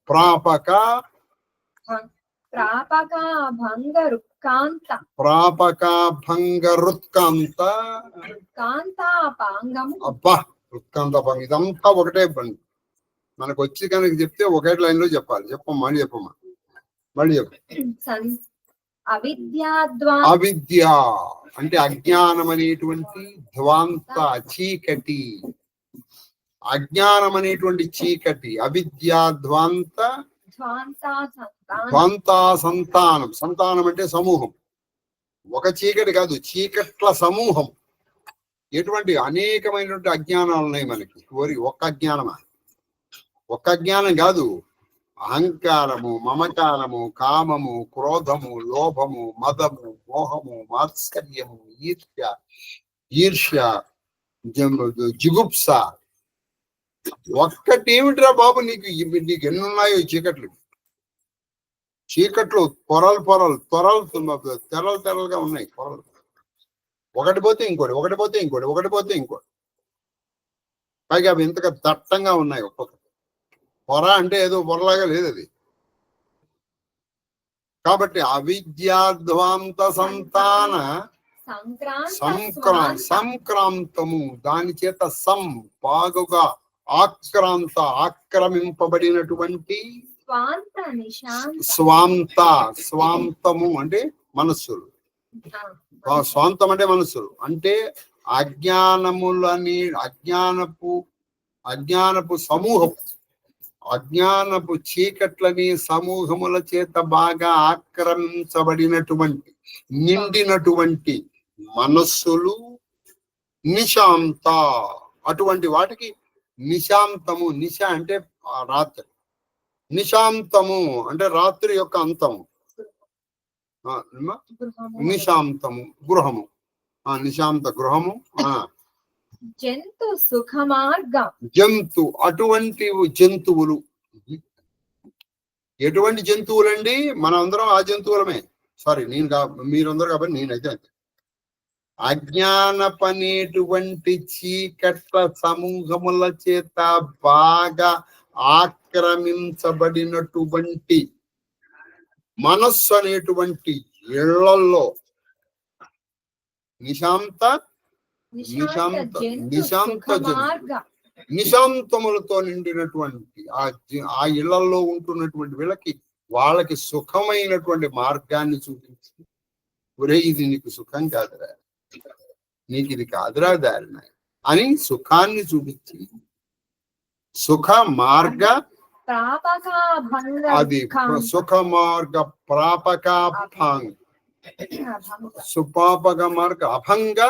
ప్రాపక భంగరుత్కాంత. అబ్బా, ఉత్కాంతపాంగం ఇదంతా ఒకటే బండి. మనకు వచ్చి కనుక చెప్తే ఒకే లైన్ లో చెప్పాలి. చెప్పమ్మా అని చెప్పమ్మా, మళ్ళీ చెప్ప. అవిద్య అంటే అజ్ఞానం అనేటువంటి ధ్వాంత చీకటి. అజ్ఞానం అనేటువంటి చీకటి. అవిద్యా ధ్వాంత సంతానం. సంతానం అంటే సమూహం. ఒక చీకటి కాదు, చీకట్ల సమూహం. ఎటువంటి అనేకమైనటువంటి అజ్ఞానాలు ఉన్నాయి మనకి. ఒక్క అజ్ఞానమా? ఒక్క అజ్ఞానం కాదు. అహంకారము, మమకారము, కామము, క్రోధము, లోభము, మదము, మోహము, మాత్సర్యము, ఈర్ష్య, జిగుప్స. ఒక్కటేమిట్రా బాబు నీకు ఎన్నున్నాయో చీకట్లు. చీకట్లు పొరలు పొరలు తెరలుగా ఉన్నాయి పొరలు. ఒకటి పోతే ఇంకోటి, ఒకటి పోతే ఇంకోటి, ఒకటి పోతే ఇంకోటి. పైగా అవి ఇంతగా దట్టంగా ఉన్నాయి. ఒక్కొక్కటి పొర అంటే ఏదో పొరలాగా లేదు అది. కాబట్టి అవిద్యాధ్వాంత సంతాన సంక్రాంతము, దాని చేత బాగుగా ఆక్రమింపబడినటువంటి స్వాంతము అంటే మనస్సులు. స్వాంతం అంటే మనస్సులు అంటే అజ్ఞానపు సమూహం, అజ్ఞానపు చీకట్లని సమూహముల చేత బాగా ఆక్రమించబడినటువంటి నిండినటువంటి మనస్సులు నిశాంత. అటువంటి వాటికి నిశాంతము, నిశ అంటే రాత్రి, నిశాంతము అంటే రాత్రి యొక్క అంతము, నిశాంతము గృహము, నిశాంత గృహము. జంతు సుఖమార్గం, జంతు అటువంటి జంతువులు. ఎటువంటి జంతువులండి? మనం అందరం ఆ జంతువులమే. సారీ, మీరందరూ కాబట్టి నేనైతే అంతే. అజ్ఞానపనేటువంటి చీకట్ల సమూహముల చేత బాగా ఆక్రమించబడినటువంటి మనస్సు అనేటువంటి ఇళ్లలో నిశాంతములతో నిండినటువంటి ఆ ఇళ్లలో ఉంటున్నటువంటి వాళ్ళకి సుఖమైనటువంటి మార్గాన్ని చూపించి, ఒరే ఇది నీకు సుఖం కాదురా, నీకు ఇది కాదురా దారిన అని సుఖాన్ని చూపించి సుఖ మార్గ అది సుఖ మార్గ ప్రాపకాభంగ సుపాపక మార్గ అభంగ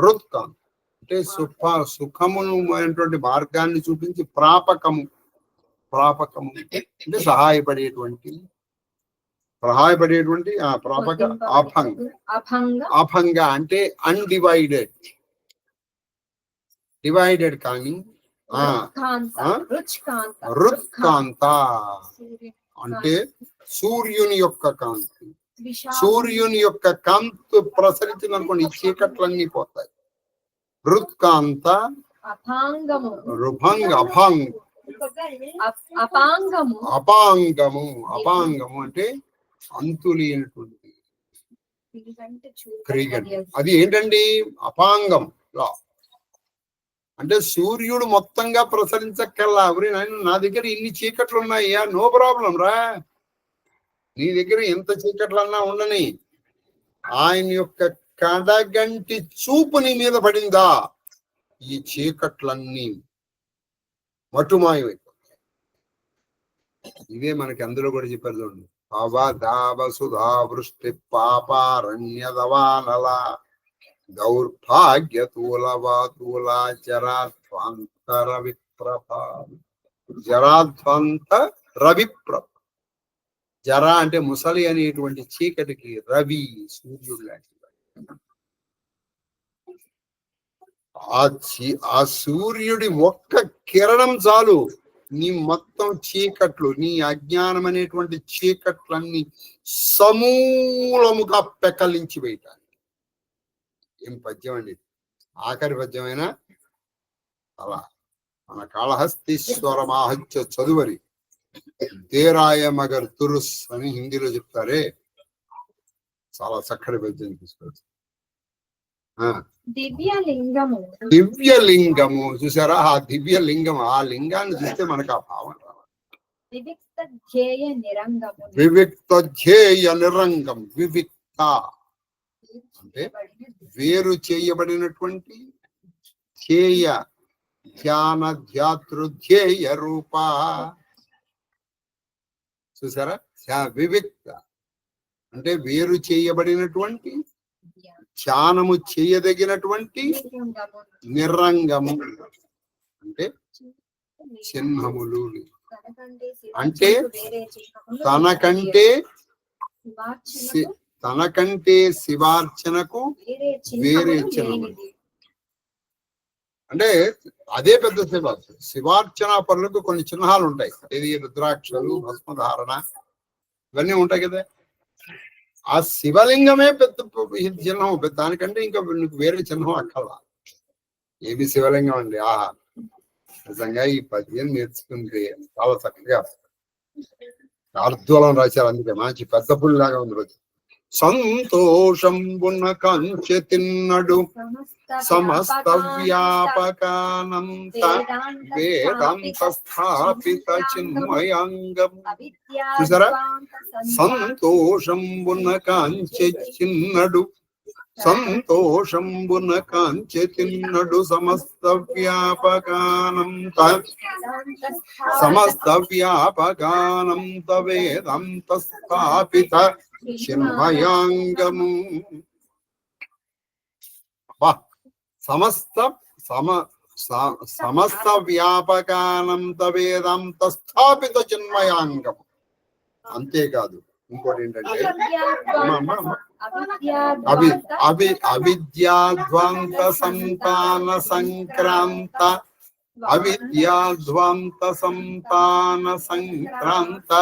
రుత్క అంటే సుఖమును అయినటువంటి మార్గాన్ని చూపించి ప్రాపకము అంటే సహాయపడేటువంటి ప్రాపక అభంగ అంటే డివైడెడ్ కానీ రుత్కాంత అంటే సూర్యుని యొక్క కాంతి. సూర్యుని యొక్క కాంతి ప్రసరించినటువంటి చీకట్లన్నీ పోతాయి. రుత్కాంత అపాంగము అంటే అంతులేనటువంటి క్రిగండి. అది ఏంటండి? అపాంగం లా అంటే సూర్యుడు మొత్తంగా ప్రసరించక్కల్లా. నా దగ్గర ఇన్ని చీకట్లు ఉన్నాయ్యా, నో ప్రాబ్లం రా, నీ దగ్గర ఎంత చీకట్లన్నా ఉండని, ఆయన యొక్క కడగంటి చూపు నీ మీద పడిందా, ఈ చీకట్లన్నీ మటుమాయమైపోతాయి. ఇదే మనకి అందులో కూడా చెప్పారు చూడండి. అవధావసుధా వృష్టి పాపారణ్యదవానల దౌర్భాగ్యతూలవాతూల జరాధ్వంత రవిప్రభ. జర అంటే ముసలి అనేటువంటి చీకటికి రవి సూర్యుడు లాంటి. ఆ సూర్యుడి ఒక్క కిరణం చాలు నీ మొత్తం చీకట్లు, నీ అజ్ఞానం అనేటువంటి చీకట్లన్నీ సమూలముగా పెకలించి వేయటానికి. ఏం పద్యం అండి! ఆఖరి పద్యమైనా అలా మన కాళహస్తీశ్వర మాహత్య చదువరి తేరాయ మగర్ తురుస్ అని హిందీలో చెప్తారే, చాలా చక్కటి పద్యం తీసుకోవచ్చు. దివ్యలింగము చూసారా? ఆ దివ్యలింగం, ఆ లింగాన్ని చూస్తే మనకు ఆ భావన రావాలి. వివిక్త ధ్యేయ నిరంగం. వివిక్త అంటే వేరు చేయబడినటువంటి, ధ్యేయ ధ్యాన ధ్యాతృధ్యేయ రూప. చూసారా? వివిక్త అంటే వేరు చేయబడినటువంటి, ధ్యానము చేయదగినటువంటి, నిరంగము అంటే చిహ్నములు. అంటే తనకంటే శివార్చనకు వేరే చిహ్నములు అంటే అదే పెద్ద శివ. శివార్చన పనులకు కొన్ని చిహ్నాలు ఉంటాయి. ఇది రుద్రాక్షలు, భస్మధారణ, ఇవన్నీ ఉంటాయి కదా. ఆ శివలింగమే పెద్ద చిహ్నం. దానికంటే ఇంకా నీకు వేరే చిహ్నం అక్కర్లా. ఏమి శివలింగం అండి. ఆహా, నిజంగా ఈ పద్యం నేర్చుకుంటే చాలా చక్కగా అర్ధూలం రాశారు. అందుకే మంచి పెద్ద పుల్లిలాగా ఉంది రోజు. సంతోషంబున కంచె తిన్నడు సమస్త వ్యాపకానంత వేదాంత స్థాపిత చిన్మయాంగం. చూసారా, సంతోషంబున కాంచె చిన్నడు, సంతోషంబున కాంచె తిన్నడు సమస్త వ్యాపకానంత, సమస్త వ్యాపకానంత వేదాంత స్థాపిత చిన్మయాంగము. సమస్త సమస్త వ్యాపకానంత వేదాంత స్థాపిత చిన్మయాంగము. అంతేకాదు, ఇంకోటి ఏంటంటే అవిద్యాధ్వాంత సంతాన సంక్రాంత, అవిద్యాధ్వాంత సంతాన సంక్రాంత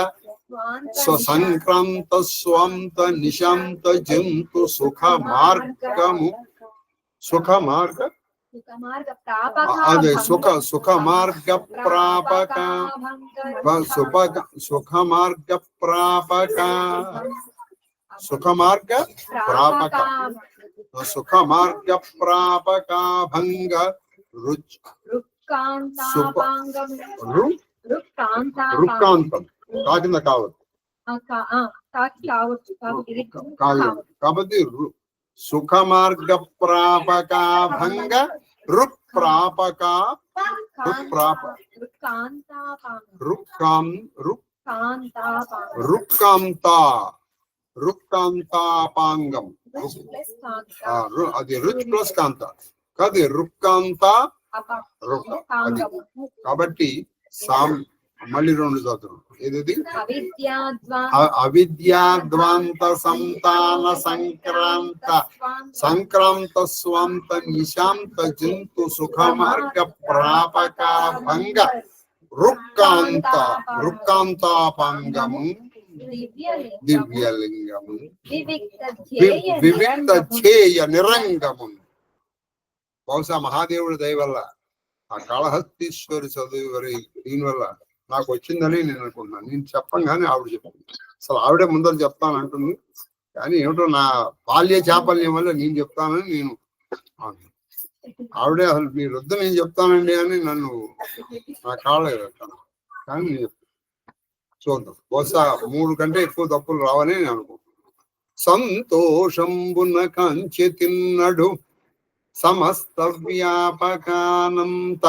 స్వసంక్రాంత స్వంత నిశాంత జంతు సుఖ మార్గము. సుఖ మార్గ అదే సుఖ మార్గ ప్రాపక, సుఖ మార్గ ప్రాపక, సుఖ మార్గ ప్రాపక, సుఖ మార్గ ప్రాపక భంగ రుక్కాంతం కాకింద కావచ్చు కాబట్టి సుఖ మార్గ ప్రాపక భంగ రుక్ప్రాపక రుక్కాంతాపాంగం. అది రుచ్ ప్లస్ కాంత కాదు, రుక్కాంత. అది కాబట్టి మళ్ళీ రెండు చదువు. ఏది అవిద్యాద్వాంత సంతాన సంక్రాంత, సంక్రాంత స్వంత నిశాంత జంతు సుఖ మార్గ ప్రాపక భంగ రుక్కాంత, రుక్కాంతాపాంగము దివ్యలింగము వివిక్త ధ్యేయ నిరంగము. బహుశా మహాదేవుడి దయ వల్ల ఆ కాళహస్తీశ్వరి చదువు దీనివల్ల నాకు వచ్చిందని నేను అనుకుంటున్నాను. నేను చెప్పంగానే ఆవిడ చెప్పింది. అసలు ఆవిడే ముందర చెప్తాను అంటుంది, కానీ ఏమిటో నా బాల్య చాపల్యం వల్ల నేను చెప్తానని నేను ఆవిడే అసలు మీరు వద్దు నేను చెప్తానండి అని నన్ను నా కాళ్ళ కానీ నేను చూద్దాం. బహుశా 3 కంటే ఎక్కువ తప్పులు రావని నేను అనుకుంటున్నాను. సంతోషంబున కంచె తిన్నడు సమస్త వ్యాపకానంత,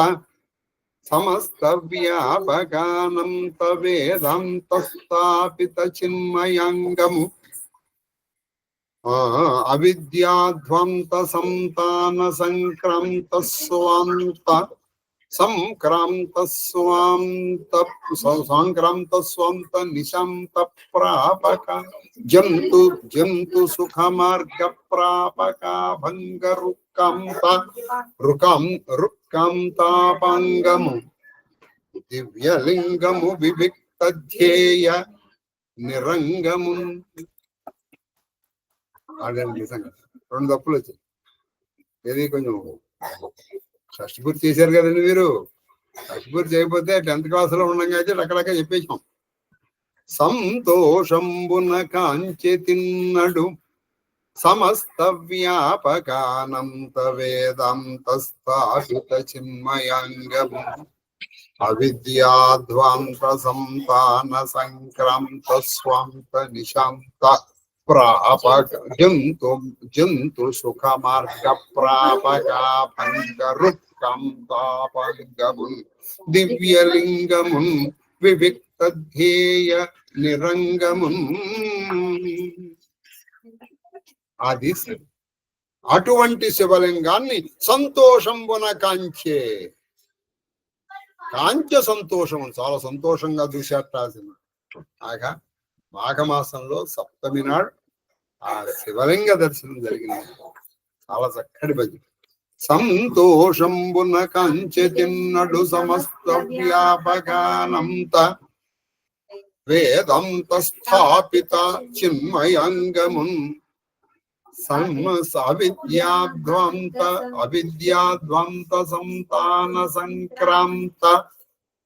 సమస్త వ్యాపకానంత వేదాంత స్థాపిత చిన్మయాంగము. అవిద్యాధ్వంత సంతాన సంక్రాంత స్వాంత, సంక్రాంత స్వాంత సంక్రాంత స్వంత నిశాంత ప్రాపక జంతు జంతు సుఖ మార్గ ప్రాపక భంగ రుక్కాంత రుక్కాంతాపాంగము దివ్యలింగము వివిక్త ధ్యేయ నిరంగము. ఆడండి నిజంగా 2 తప్పులు వచ్చాయి. ఏది కొంచెం షష్టి పూర్తి చేశారు కదండి మీరు. షష్టి పూర్తి చేయకపోతే 10th క్లాసులో ఉండగా అయితే రకరకాల చెప్పేసాం. సంతోషంబున కాంచె తిన్నడు సమస్త వ్యాపకానంత వేదాంత స్థాపిత చిన్మయాంగము. అవిద్యాధ్వాంత సంతాన సంక్రాంత స్వంత నిశాంత ప్రాపక జంతు సుఖ మార్గ ప్రాపక భంగ రుక్కాంతాపాంగము దివ్యలింగము వివిక్త ధ్యేయ నిరంగము. అది అటువంటి శివలింగాన్ని సంతోషంబున కాంచె. కాంచె సంతోషం, చాలా సంతోషంగా చూసేట్టాల్సిన మాఘమాసంలో సప్తమి నాడు ఆ శివలింగ దర్శనం జరిగింది. చాలా చక్కటి భజన. సంతోషంబున కంచె తిన్నడు సమస్త వ్యాపకానంత వేదంత స్థాపిత చిన్మయంగమున్ అవిద్యాద్వంత సంతాన సంక్రాంత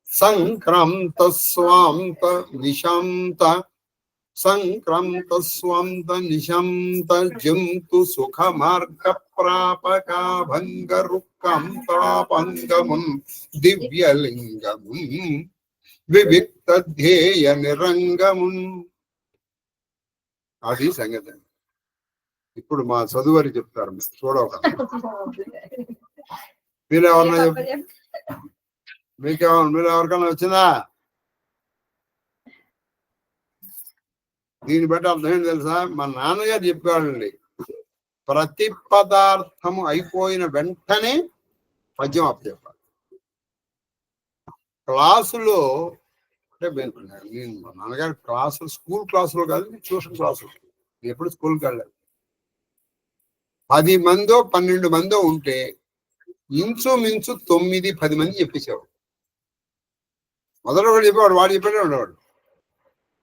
సంక్రాంత స్వాంత నిశాంత సంక్రాంత స్వంత నిశంత జంతు సుఖ మార్గ ప్రాపకాభంగ రుక్కాంతాపంగమున్ దివ్యలింగమున్ వివిక్త ధ్యేయ నిరంగమున్. అది సంగతి. ఇప్పుడు మా చదువరి చెప్తారు, చూడక మీరు ఎవరన్నా మీరు ఎవరికైనా వచ్చిందా? దీన్ని బట్టి అర్థం ఏంటి తెలుసా? మా నాన్నగారు చెప్పాడండి, ప్రతి పదార్థము అయిపోయిన వెంటనే పద్యం అప్పచెప్పాలి. క్లాసులో అంటే నేను మా నాన్నగారి క్లాసులు స్కూల్ క్లాసులో కాదు, ట్యూషన్ క్లాసులో. ఎప్పుడు స్కూల్కి వెళ్ళాలి. 10 మందో 12 మందో ఉంటే ఇంచుమించు 9-10 మంది చెప్పేసేవాడు. మొదలు ఒకటి చెప్పేవాడు, వాడు చెప్పాడే ఉండేవాడు.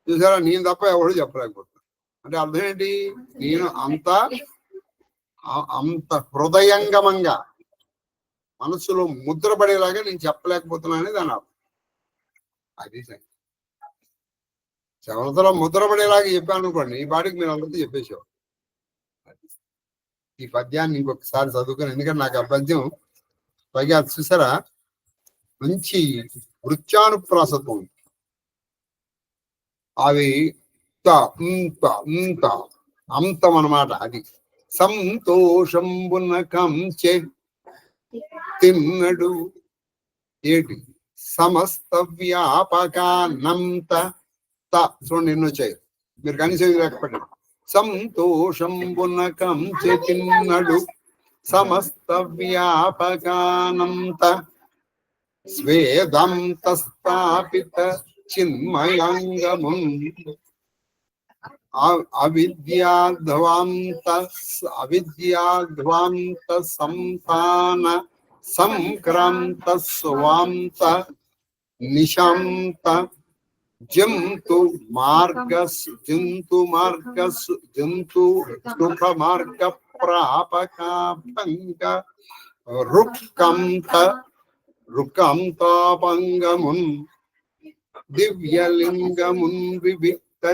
చూసారా, నేను తప్ప ఎవడు చెప్పలేకపోతున్నా. అంటే అర్థం ఏంటి? నేను అంత హృదయంగమంగా మనసులో ముద్రపడేలాగా నేను చెప్పలేకపోతున్నా అనేది దాని అర్థం. అది చవతలో ముద్రపడేలాగా చెప్పాను అనుకోండి, ఈ పాటికి మీరు అందరికీ చెప్పేసేవాడు. ఈ పద్యాన్ని ఇంకొకసారి చదువుకుని, ఎందుకంటే నాకు ఆ పద్యం పైగా చూసారా మంచి వృత్యానుప్రాసత్వం. అవి అంతం అన్నమాట. అది సంతోషంబున కంచె తిన్నడు ఏటి సమస్త వ్యాపకానంత చూడండి ఎన్ని వచ్చాయి, మీరు కనీసం లేకపోయారు. సంతోషంబున కంచె తిన్నడు సమస్త వ్యాపకానంత స్వేదంత స్థాపిత చిన్మయాంగమున్ అవిద్యాధ్వాంత సంతాన సంక్రాంత స్వాంత నిశాంత జంతు సుఖ మార్గ ప్రాపకాభంగ రుక్కాంతాపంగమున్ దివ్యలింగమున్ వివిక్త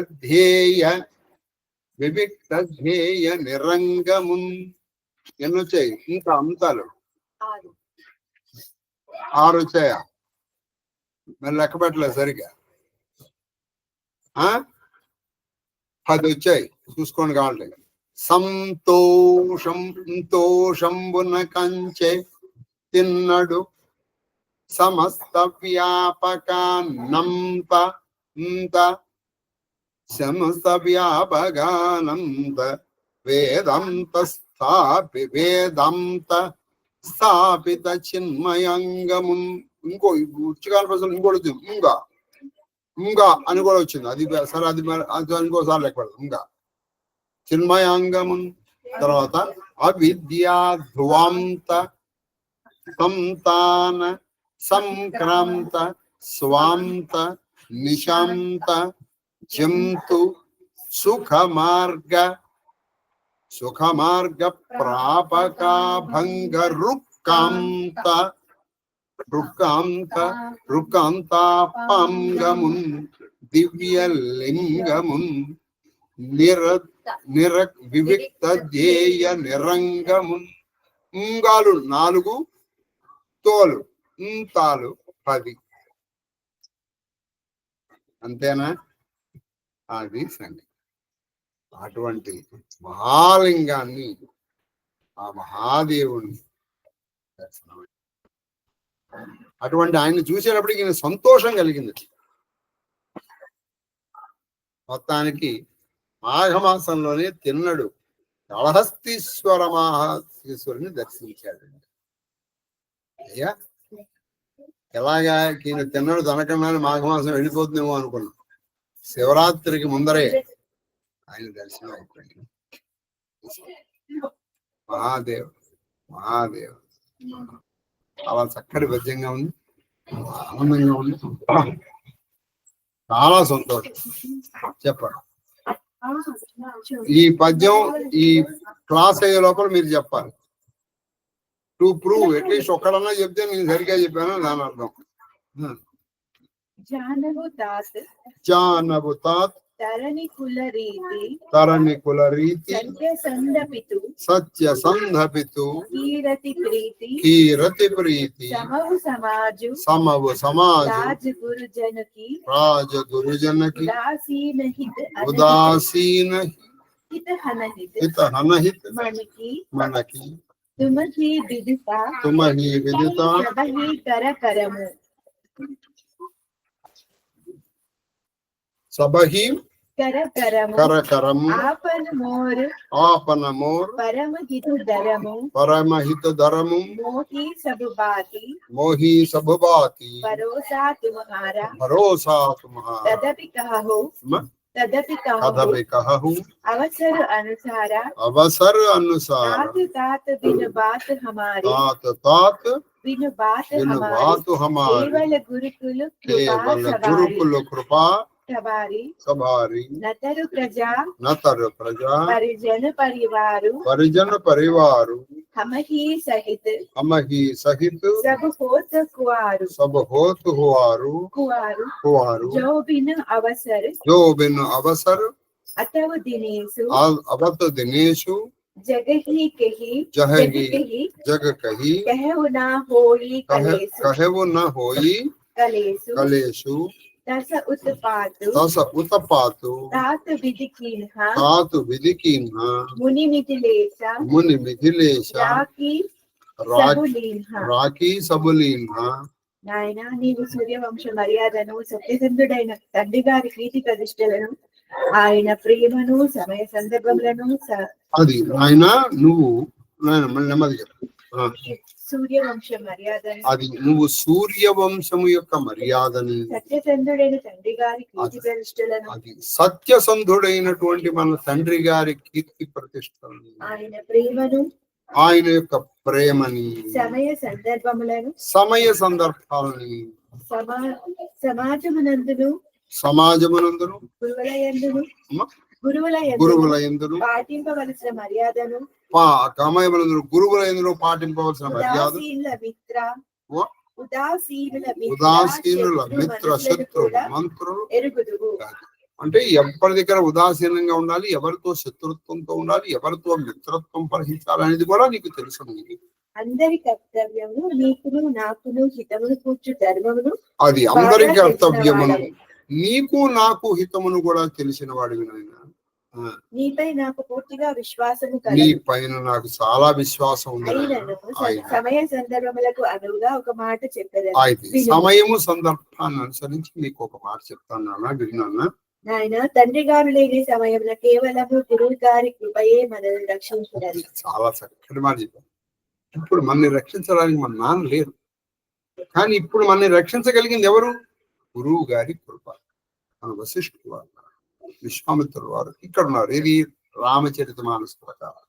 ధ్యేయ నిరంగమున్. ఎన్నొచ్చాయి? ఇంకా అంతాలు 6 వచ్చాయా? మరి లెక్క పెట్టలేదు సరిగా. 10 వచ్చాయి, చూసుకోండి కావాలి. సంతోషంబున కంచె తిన్నడు సమస్త వ్యాపకానంత సమస్త వ్యాపకానంత వేదాంత స్థాపిత చిన్మయంగమున్. ఇంకో ఉచ్చకాల ప్రశ్న ఇంకోటి ఇంకా అని కూడా వచ్చింది. అది సరే, అది ఇంకోసారి లెక్క పెడతాం. ఇంకా చిన్మయాంగమున్. తర్వాత అవిద్యాధ్వాంత సంతాన సంక్రాంత స్వాంత నిశాంత జంతు సుఖ మార్గ ప్రాపకాభంగ రుక్కాంతాపంగమున్ దివ్యలింగమున్ వివిక్త ధ్యేయ నిరంగమున్. ఉంగాలు 4, తోలు తాలు 10. అంతేనా? అది సంగతి. అటువంటి మహాలింగాన్ని, ఆ మహాదేవుణ్ణి, అటువంటి ఆయన్ని చూసేటప్పటికి ఈయన సంతోషం కలిగింది. మొత్తానికి మాఘమాసంలోనే తిన్నడు కాళహస్తీశ్వర మహేశ్వరుని దర్శించాడండి. అయ్యా, ఎలాగా ఈయన తిన్నడు తనకన్నాను మాఘమాసం వెళ్ళిపోతుందేమో అనుకున్నాం. శివరాత్రికి ముందరే ఆయన దర్శనం అయిపోయింది. మహాదేవ్ చాలా చక్కటి పద్యంగా ఉంది, ఆనందంగా ఉంది, చాలా సంతోషం. చెప్పండి. ఈ పద్యం ఈ క్లాస్ అయ్యే లోపల మీరు చెప్పాలి. టు ప్రూవ్ అట్లీస్ట్ ఒక్కడన్నా చెప్తే నేను సరిగ్గా చెప్పాను దాని అర్థం. జానవుతాత్ తరణి కుల రీతి సత్య సంధపితు కీరతి ప్రీతి సమవు సమాజు రాజ గురుజనకి ఉదాసీన హిత హనహిత మనకి తుమహి విదిత సబహి కరకరము సబహి కరకరము ఆపనమోర్ పరమహిత ధరము మోహి సబుబాతి భరోసా తుమ్హారా తదపి కహు అవసర అనుసార तात बिन बात हमारी केवल गुरुकुल कृपा सवारी नतर प्रजा परिजन परिवार हम ही सहित सब होत हुआरू जो बिन अवसर अतव दिनेशु जग कही कहु न होई कलेसु तस उत्पातु तात विधि कीन्हा मुनि मिथिलेश राकी सबुलीन्हा. నాయన నీవు సూర్యవంశ మర్యాదను సత్యసంధుడైన తండ్రి గారి కీర్తి ప్రతిష్టలను ఆయన ప్రేమను సమయ సందర్భములను అది ఆయన నువ్వు నెమ్మది సూర్యవంశ మర్యాదను అది నువ్వు సూర్యవంశము యొక్క మర్యాదని సత్యసంధుడైన తండ్రి గారి కీర్తి ప్రతిష్టలను అది సత్యసంధుడైనటువంటి మన తండ్రి గారి కీర్తి ప్రతిష్టలను ఆయన ప్రేమను ఆయన యొక్క ప్రేమని సమయ సందర్భాలని సమాజమునందును గురువులయందును పాటింపవలసిన మర్యాదను గురువులయందును పాటింపవలసిన మర్యాద ఉదాసీనుల మిత్ర శత్రు మంత్రులు ఎరుగుదువు. అంటే ఎవరి దగ్గర ఉదాసీనంగా ఉండాలి, ఎవరితో శత్రుత్వంతో ఉండాలి, ఎవరితో మిత్రత్వం పరిహించాలి అనేది కూడా నీకు తెలుసు. అందరి కర్తవ్యము నీకును నాకును హితమును కూర్చు ధర్మమును అది అందరి కర్తవ్యమును నీకు నాకు హితమును కూడా తెలిసిన వాడివి నాయన. నీపై నాకు పూర్తిగా విశ్వాసము నీ పైన నాకు చాలా విశ్వాసం ఉంది. సమయ సందర్భములకు అనువుగా ఒక మాట చెప్పారు. సమయము సందర్భాన్ని అనుసరించి నీకు ఒక మాట చెప్తాను విన్నానా నాయన. తండ్రి గారు లేని సమయంలో కేవలము గురువు గారి కృపయే మనల్ని రక్షించారు. చాలా చక్కటి మాట చెప్పారు. ఇప్పుడు మనల్ని రక్షించడానికి మన నాన్న లేరు, కానీ ఇప్పుడు మనల్ని రక్షించగలిగింది ఎవరు? గురువు గారి కృప. మన వశిష్ఠుల వారు, విశ్వామిత్రుల వారు ఇక్కడ ఉన్నారు. ఇది రామచరితమానస ప్రకారం.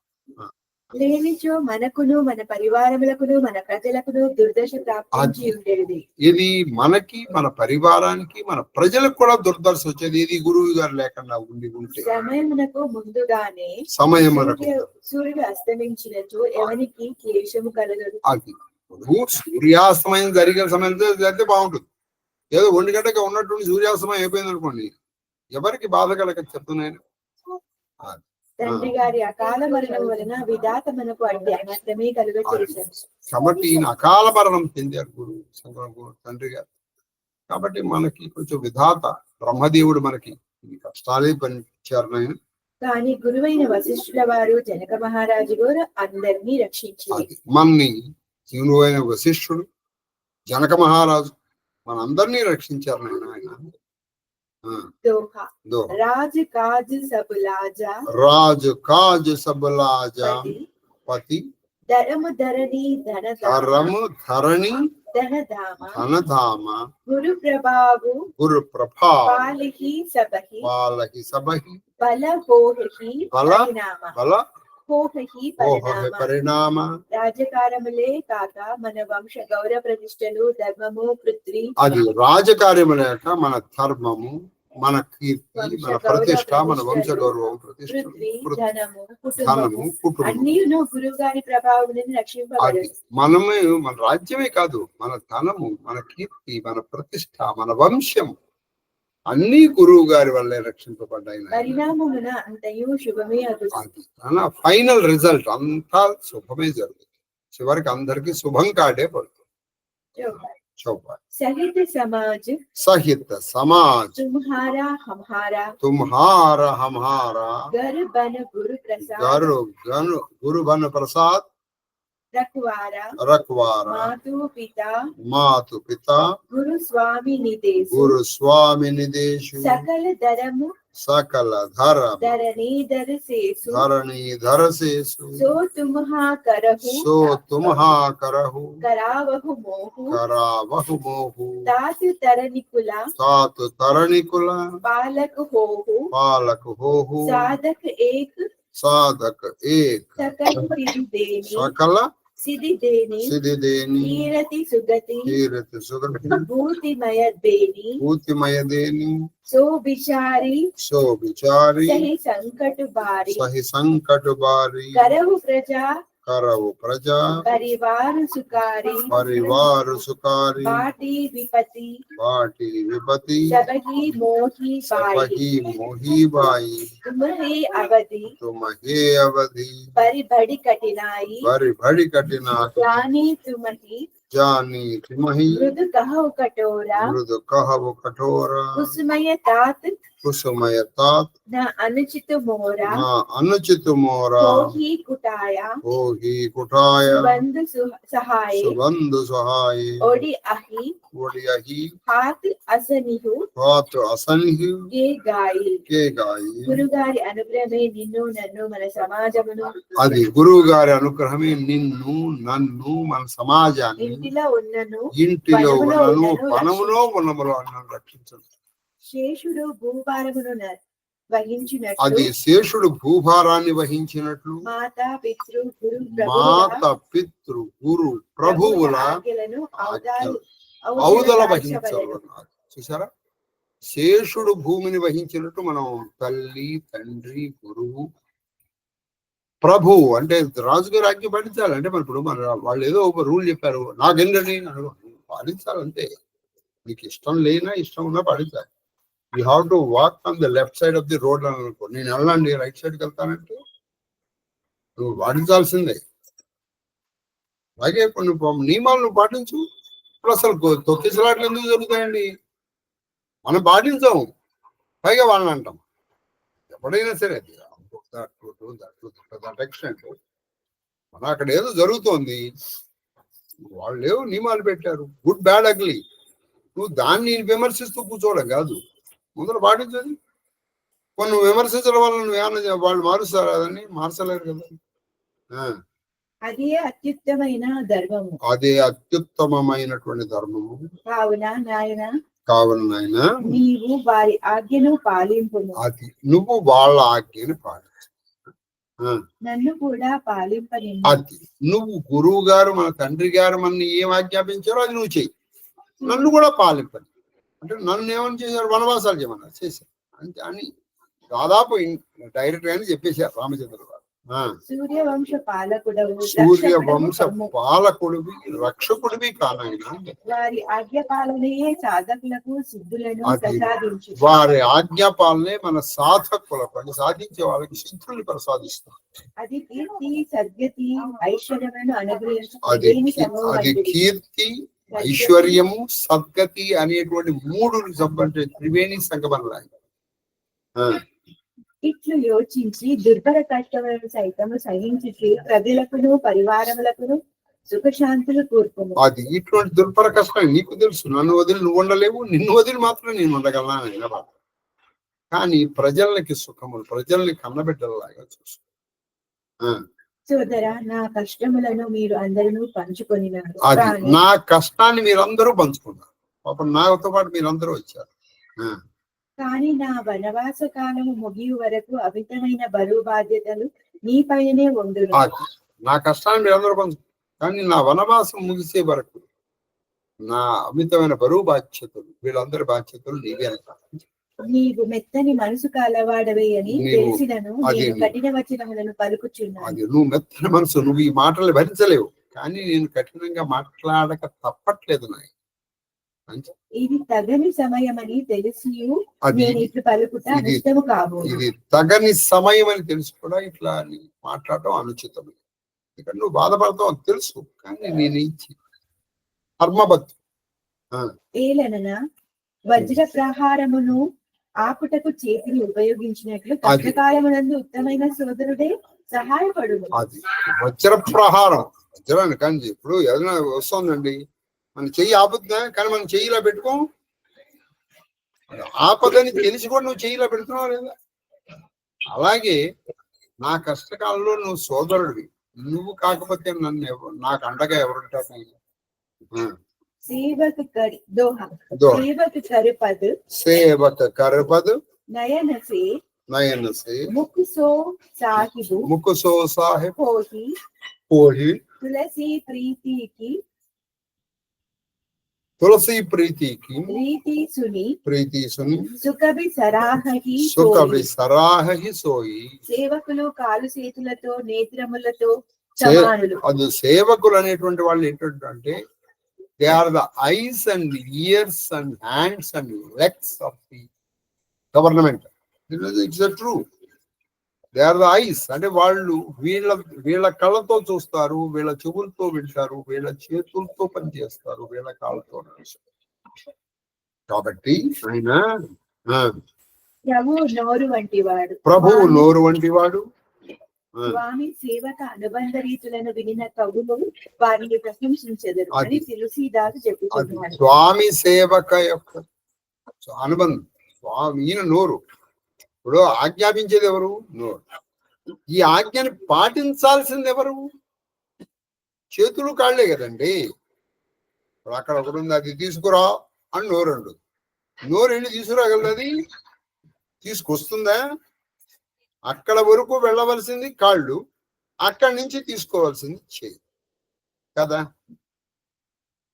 లేనిచో మనకును మన పరివారములకును మన ప్రజలకును దుర్దశ ప్రాప్తించి ఉండేది. ఇది మనకి, మన పరివారానికి, మన ప్రజలకు కూడా దుర్దశ వచ్చేది. ఇది గురువు గారు లేకుండా ఉంటే సమయమునకు ముందుగానే సూర్యుడు అస్తమించినచో ఎవరికి క్లేశము కలగదు. అది సూర్యాస్తమయం జరిగే సమయం జరిగితే బాగుంటుంది. ఏదో 1 గంటగా ఉన్నటువంటి సూర్యాస్తమయం అయిపోయింది అనుకోండి, ఎవరికి బాధ కలగ చెప్తున్నాను. తండ్రి గారి అకాల మరణం వలన విధాత మనకు అడ్డి అనర్థమే కలుగచేశారు. కాబట్టి ఈయన అకాల మరణం చెందారు గురువు తండ్రి గారు. కాబట్టి మనకి కొంచెం విధాత బ్రహ్మదేవుడు మనకి కష్టాలే పంచారు నాయన. కానీ గురువైన వశిష్ఠుల వారు జనక మహారాజు గారు అందరినీ రక్షించారు. మన్ని గురువైన వశిష్ఠుడు జనక మహారాజు మనందరినీ రక్షించారు నాయన. ఆయన राज काज सब लाजा पति धर्म धरणी धरण धाम गुरु प्रभाव पालहि सबहि बल होहि बल ఓహోహి పరిణామ రాజకారములే కాక మన వంశ గౌరవ ప్రతిష్టలు ధర్మము పృథ్వీ అది రాజకార్యముల యొక్క మన ధర్మము మన కీర్తి మన ప్రతిష్ట మన వంశ గౌరవం ప్రతిష్ట ధనము ధనము కుటుంబం అన్ని గురువు గారి ప్రభావం నుండి రక్షింపబడదు. మనమే మన రాజ్యమే కాదు మన ధనము మన కీర్తి మన ప్రతిష్ట మన వంశం అన్ని గురువు గారి వల్లే రక్షింపబడ్డాయి. పరిణామమున అంతయు శుభమే అవుతుంది. ఫైనల్ రిజల్ట్ అంతా శుభమే జరుగుతుంది. చివరికి అందరికి శుభం కాడే పడుతుంది. सहित समाज तुम्हारा हमारा घर बन गुरु बन प्रसाद रखवारा मातु पिता गुरु स्वामी निदेश सकल धर्म धरणीधर सेसु सो तुम्हा करहु करावहु मोहु तातु तरनिकुला पालक होहु साधक एक सकल सिद्धि देनी कीरति सुगति भूतिमय देनी सो बिचारी सही संकट बारी करहु प्रजा परिवार सुकारी बाटी विपति सबही मोही बाई तुम्हें अवधि बड़ी बड़ी कठिनाई जानी तुम्ही मृदु कहु कठोरा कुसुमय तात न अनुचित मोरा होही कुटाया सुबंधु सहाय ओडी अही हाथ असनिहु के गाई గురుగారి అనుగ్రహమే నిన్ను నన్ను మన సమాజమును అది గురువు గారి అనుగ్రహమే నిన్ను నన్ను మన సమాజాన్ని ఇంటిలో ఉన్నను వనములో ఉన్నములో అన్నను రక్షించను. శేషుడు భూభారమును వహించినట్లు అది శేషుడు భూభారాన్ని వహించినట్లు మాత పితృ గురు ప్రభువుల ఔదల వహించవలెను. చూసారా, శేషుడు భూమిని వహించినట్టు మనం తల్లి తండ్రి గురువు ప్రభువు అంటే రాజుగారి ఆజ్ఞ పాటించాలి. అంటే మన ఇప్పుడు మన వాళ్ళు ఏదో ఒక రూల్ చెప్పారు నాకేంటండి పాటించాలంటే నీకు ఇష్టం లేనా ఇష్టం ఉన్నా పాటించాలి. You have to walk on the left side of the road అని అనుకో, నేను వెళ్ళండి రైట్ సైడ్కి వెళ్తానంటే నువ్వు పాటించాల్సిందే. అలాగే కొన్ని నియమాలు నువ్వు పాటించు. ఇప్పుడు అసలు తొక్కిసలాట్లు ఎందుకు జరుగుతాయండి? మనం పాటించాము, పైగా వాళ్ళని అంటాం. ఎప్పుడైనా సరే ఎక్స్టెంట్ మన అక్కడ ఏదో జరుగుతోంది, వాళ్ళు ఏవో నియమాలు పెట్టారు, గుడ్ బ్యాడ్ అగ్లీ. నువ్వు దాన్ని విమర్శిస్తూ కూర్చోవడం కాదు, ముందర పాటించదు. కొన్ని విమర్శించడం వల్ల నువ్వు ఏమన్నా వాళ్ళు మారుస్తారు, అదని మార్చలేరు కదా. అదే అత్యుత్తమైన ధర్మము, అదే అత్యుత్తమమైనటువంటి ధర్మము. కావున నాయన నీవు వారి ఆజ్ఞను పాలింపు. అది నువ్వు వాళ్ళ ఆజ్ఞను పాలించు, నన్ను కూడా పాలింపని. అది నువ్వు గురువు గారు మన తండ్రి గారు మన ఏం ఆజ్ఞాపించారో అది నువ్వు చెయ్యి, నన్ను కూడా పాలింపని. అంటే నన్ను ఏమని చేశారు, వనవాసాలు చేయమన్నారు, చేశారు అంతే అని దాదాపు డైరెక్ట్ గానే చెప్పేశారు రామచంద్ర గారు. సూర్యవంశ పాలకుడివి రక్షకుడివి కానాయన. వారి ఆజ్ఞాపాలనే సాధకులకు సిద్ధులను ప్రసాదించు. వారి ఆజ్ఞాపాలనే మన సాధకులకు అంటే సాధించే వాళ్ళకి సిద్ధుల్ని ప్రసాదిస్తాం. అది కీర్తి సద్గతి ఐశ్వర్యములను అనుగ్రహించు. అది కీర్తి ఐశ్వర్యము సద్గతి అనేటువంటి మూడు అంటే త్రివేణి సంగమనలాగా. ఇట్లు యోచించి దుర్భర కష్టములను సైతము సహించి ప్రజలకును పరివారములకును సుఖశాంతులు కోరుకును. అది ఇటువంటి దుర్భర కష్టం నీకు తెలుసు, నన్ను వదిలి నువ్వు ఉండలేవు, నిన్ను వదిలి మాత్రం నేను ఉండగలను. కానీ ప్రజలకి సుఖములు, ప్రజల్ని కన్నబిడ్డలలాగా చూసు. సోదరా, నా కష్టములను మీరు అందరూ పంచుకొనినారు. నా కష్టాన్ని మీరందరూ పంచుకున్నారు. పాపం నాతో పాటు మీరందరూ వచ్చారు. కానీ నా వనవాస కాలము ముగియు వరకు అమితమైన బరువు బాధ్యతలు నీపైనే ఉండును. నా కష్టాన్ని మీరందరూ కొంచెం, కానీ నా వనవాసం ముగిసే వరకు నా అమితమైన బరువు బాధ్యతలు, వీళ్ళందరి బాధ్యతలు నీవే అంట. నీవు మెత్తని మనసు కలవాడవే అని తెలిసినను నేను కఠిన వచనములను పలుకుచున్నాను. అది నువ్వు మెత్తని మనసు, నువ్వు ఈ మాటలు భరించలేవు, కానీ నేను కఠినంగా మాట్లాడక తప్పట్లేదు నాయన. ఇది తగని సమయమని తెలిసి నేను ఇట్లు పలుకుట అనుచితము కాబోదు. ఇది తగని సమయం అని తెలిసి కూడా ఇట్లా మాట్లాడటం అనుచితమే. ఇక్కడ నువ్వు బాధపడతావు అని తెలుసు, కానీ నేను కర్మబద్ధు. ఏలనన వజ్ర ప్రహారమును ఆపుటకు చేతిని ఉపయోగించినట్లు కష్టకాలమునందు ఉత్తమైన సోదరుడే సహాయపడు. అది వజ్ర ప్రహారం, వజ్రాన్ని కానీ ఇప్పుడు ఏదైనా వస్తుందండి, మన చెయ్యి ఆపుతుందా, కానీ మనం చెయ్యిలా పెట్టుకోం. ఆపదని తెలిసి కూడా నువ్వు చెయ్యిలా పెడుతున్నావు లేదా? అలాగే నా కష్టకాలంలో నువ్వు సోదరుడివి, నువ్వు కాకపోతే నన్ను నాకు అండగా ఎవరుంటారు? సేవక కరుపదు నయన సే ముకుసో సాహిబ్ పోహి తులసి ప్రీతికి ప్రీతి సుని సుకవి సరాహి సోయి. సేవకులు కాలు చేతులతో నేత్రములతో సమానులు. అది సేవకులు అనేటువంటి వాళ్ళు ఏంటంటే they are the eyes and ears and hands and legs of the government. It's a true. They are the eyes. అంటే వాళ్ళు వీళ్ళ కళ్ళతో చూస్తారు, వీళ్ళ చెవులతో వింటారు, వీళ్ళ చేతులతో పనిచేస్తారు, వీళ్ళ కాళ్ళతో నడుస్తారు. కాబట్టి ఆయన ప్రభువు నోరు వంటి వాడు. స్వామి సేవక అనుబంధ రీతులను వినిన కవులు వారిని ప్రశంసించెదరు అని తులసీదాసు చెప్పుకున్నాడు. స్వామి సేవక యొక్క అనుబంధం, స్వామి ఈయన నోరు. ఇప్పుడు ఆజ్ఞాపించేది ఎవరు? నోరు. ఈ ఆజ్ఞని పాటించాల్సింది ఎవరు? చేతులు కాళ్లే కదండి. ఇప్పుడు అక్కడ ఒకటి ఉంది, అది తీసుకురా అని నోరు అండు. నోరు వెళ్ళి తీసుకురాగలదు, అది తీసుకొస్తుందా? అక్కడ వరకు వెళ్ళవలసింది కాళ్ళు, అక్కడి నుంచి తీసుకోవాల్సింది చేయి కదా.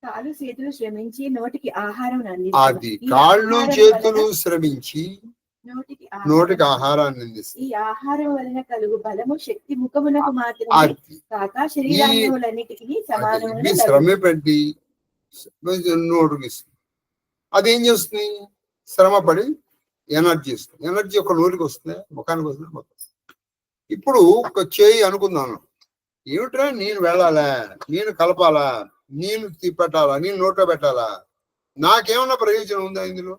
కాళ్ళు చేతులు శ్రమించి నోటికి ఆహారం, అది కాళ్ళు చేతులు శ్రమించి నోటికి ఆహారాన్ని అందిస్తుంది. ఈ ఆహారం వలన కలుగు బలము శక్తి ముఖమునకు మాత్రమే కాక శరీరాలన్నిటికీ సమానమైన శ్రమ పెట్టి నోటికి ఇస్తుంది. అదేం చేస్తుంది? శ్రమ పడి ఎనర్జీ ఇస్తుంది. ఎనర్జీ ఒక నోటికి వస్తుంది, ముఖానికి వస్తుంది, మొత్తం. ఇప్పుడు ఒక చేయి అనుకుందాను, ఏమిట్రా నేను వెళ్ళాలా, నేను కలపాలా, నేను పెట్టాలా, నేను నోట్లో పెట్టాలా, నాకేమన్నా ప్రయోజనం ఉందా ఇందులో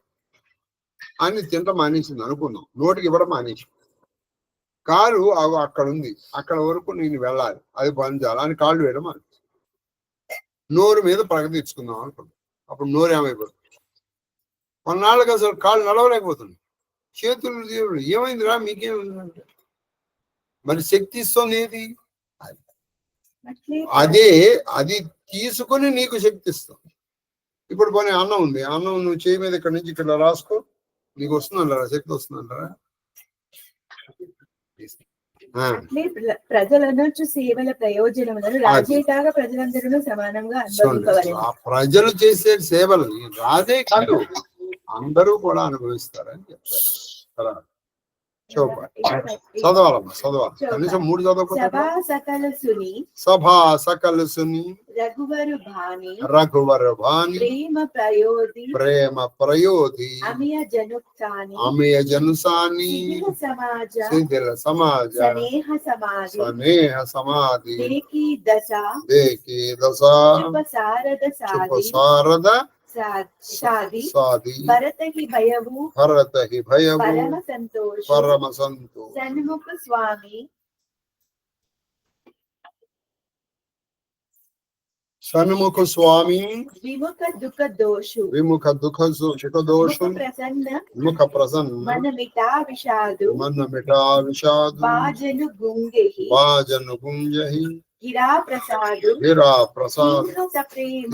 అని తింటం మానేసింది అనుకుందాం. నోటికి ఇవ్వడం మానేసి, కాలు అక్కడ ఉంది, అక్కడ వరకు నేను వెళ్ళాలి, అది పంచాలి అని కాళ్ళు వేయడం మానేసి నోరు మీద ప్రగతించుకుందాం అనుకున్నాం. అప్పుడు నోరు ఏమైపోతుంది? కొన్నాళ్ళకి అసలు కాళ్ళు నడవలేకపోతుంది, చేతులు దేవుడు ఏమైందిరా మీకేమైందంటే మరి శక్తి ఇస్తుంది ఏది? అదే, అది తీసుకుని నీకు శక్తి ఇస్తుంది. ఇప్పుడు పోనీ అన్నం ఉంది, అన్నం నువ్వు చేయి మీద ఇక్కడ నుంచి ఇక్కడ రాసుకో, నీకు వస్తుందంటారా? శక్తి వస్తుందంటారా? ప్రజలనొచ్చు సేవల ప్రయోజనములను రాజేగా ప్రజలందరూ సమానంగా అనుభవించవలెను. ప్రజలు చేసే సేవలు రాజే కాదు, అందరూ కూడా అనుభవిస్తారని చెప్తారు. చదవాలమ్మా, చదవాలి. కనీసం 3 చదవకపోతే. సభా సకల సుని రఘువర భాని ప్రేమ ప్రయోధి అమయ జనుసాని శిథిల సమాజ స్నేహ సమాధి దేకి దశ శారద సాది భరత హి భయవు పరమ సంతోష సన్ముఖ స్వామి సన్ముఖ స్వామి విముఖ దుఃఖ దోషు ముఖ ప్రసన్న మన మిటా విషాదు భాజను గుంజహి గిరా ప్రసాదు ప్రేమ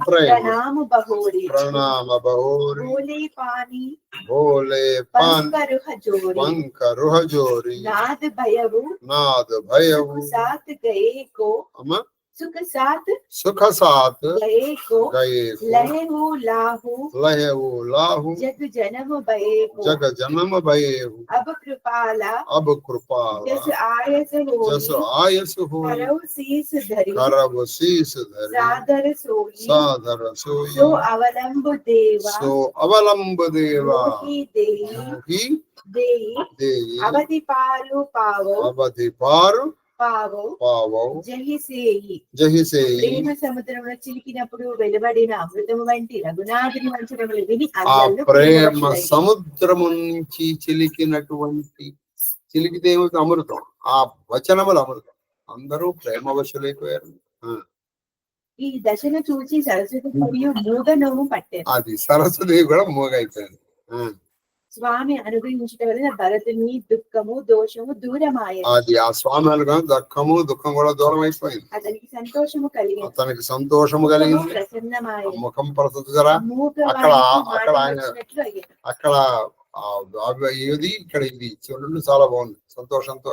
ప్రణామ బహోరి భోలే పంకరుహ జోరి నాద భయవు सुख साथ गए को लहू लाहू जग जन्म भये को अब कृपाला जस आयस हो करव शीस धरि सादर सोई सो अवलंब देवा देई अवधि पारो పావో జహిసేయి ప్రేమ సముద్రంలో చిలికినప్పుడు వెలువడిన అమృతము వంటి రఘునాథుని వచనములు విని ప్రేమ సముద్రము నుంచి చిలికితే అమృతం, ఆ వచనములు అమృతం. అందరూ ప్రేమ వశులైపోయారు. ఈ దశను చూసి సరస్వతి మరియు మూగ నోము పట్టారు. అది సరస్వతి కూడా మూగ అయిపోయింది. స్వామి అనుగ్రహించడం వలన భరతుని దుఃఖము దోషము దూరమాయ. అది ఆ స్వామి అనుగ్రహం దుఃఖము దుఃఖం కూడా దూరం అయిపోయింది. అతనికి సంతోషము కలిగింది. ప్రసన్నమాయ. ముఖం ప్రసన్నరా అక్కడ ఇది ఇక్కడ ఇది చూడండి, చాలా బాగుంది. సంతోషంతో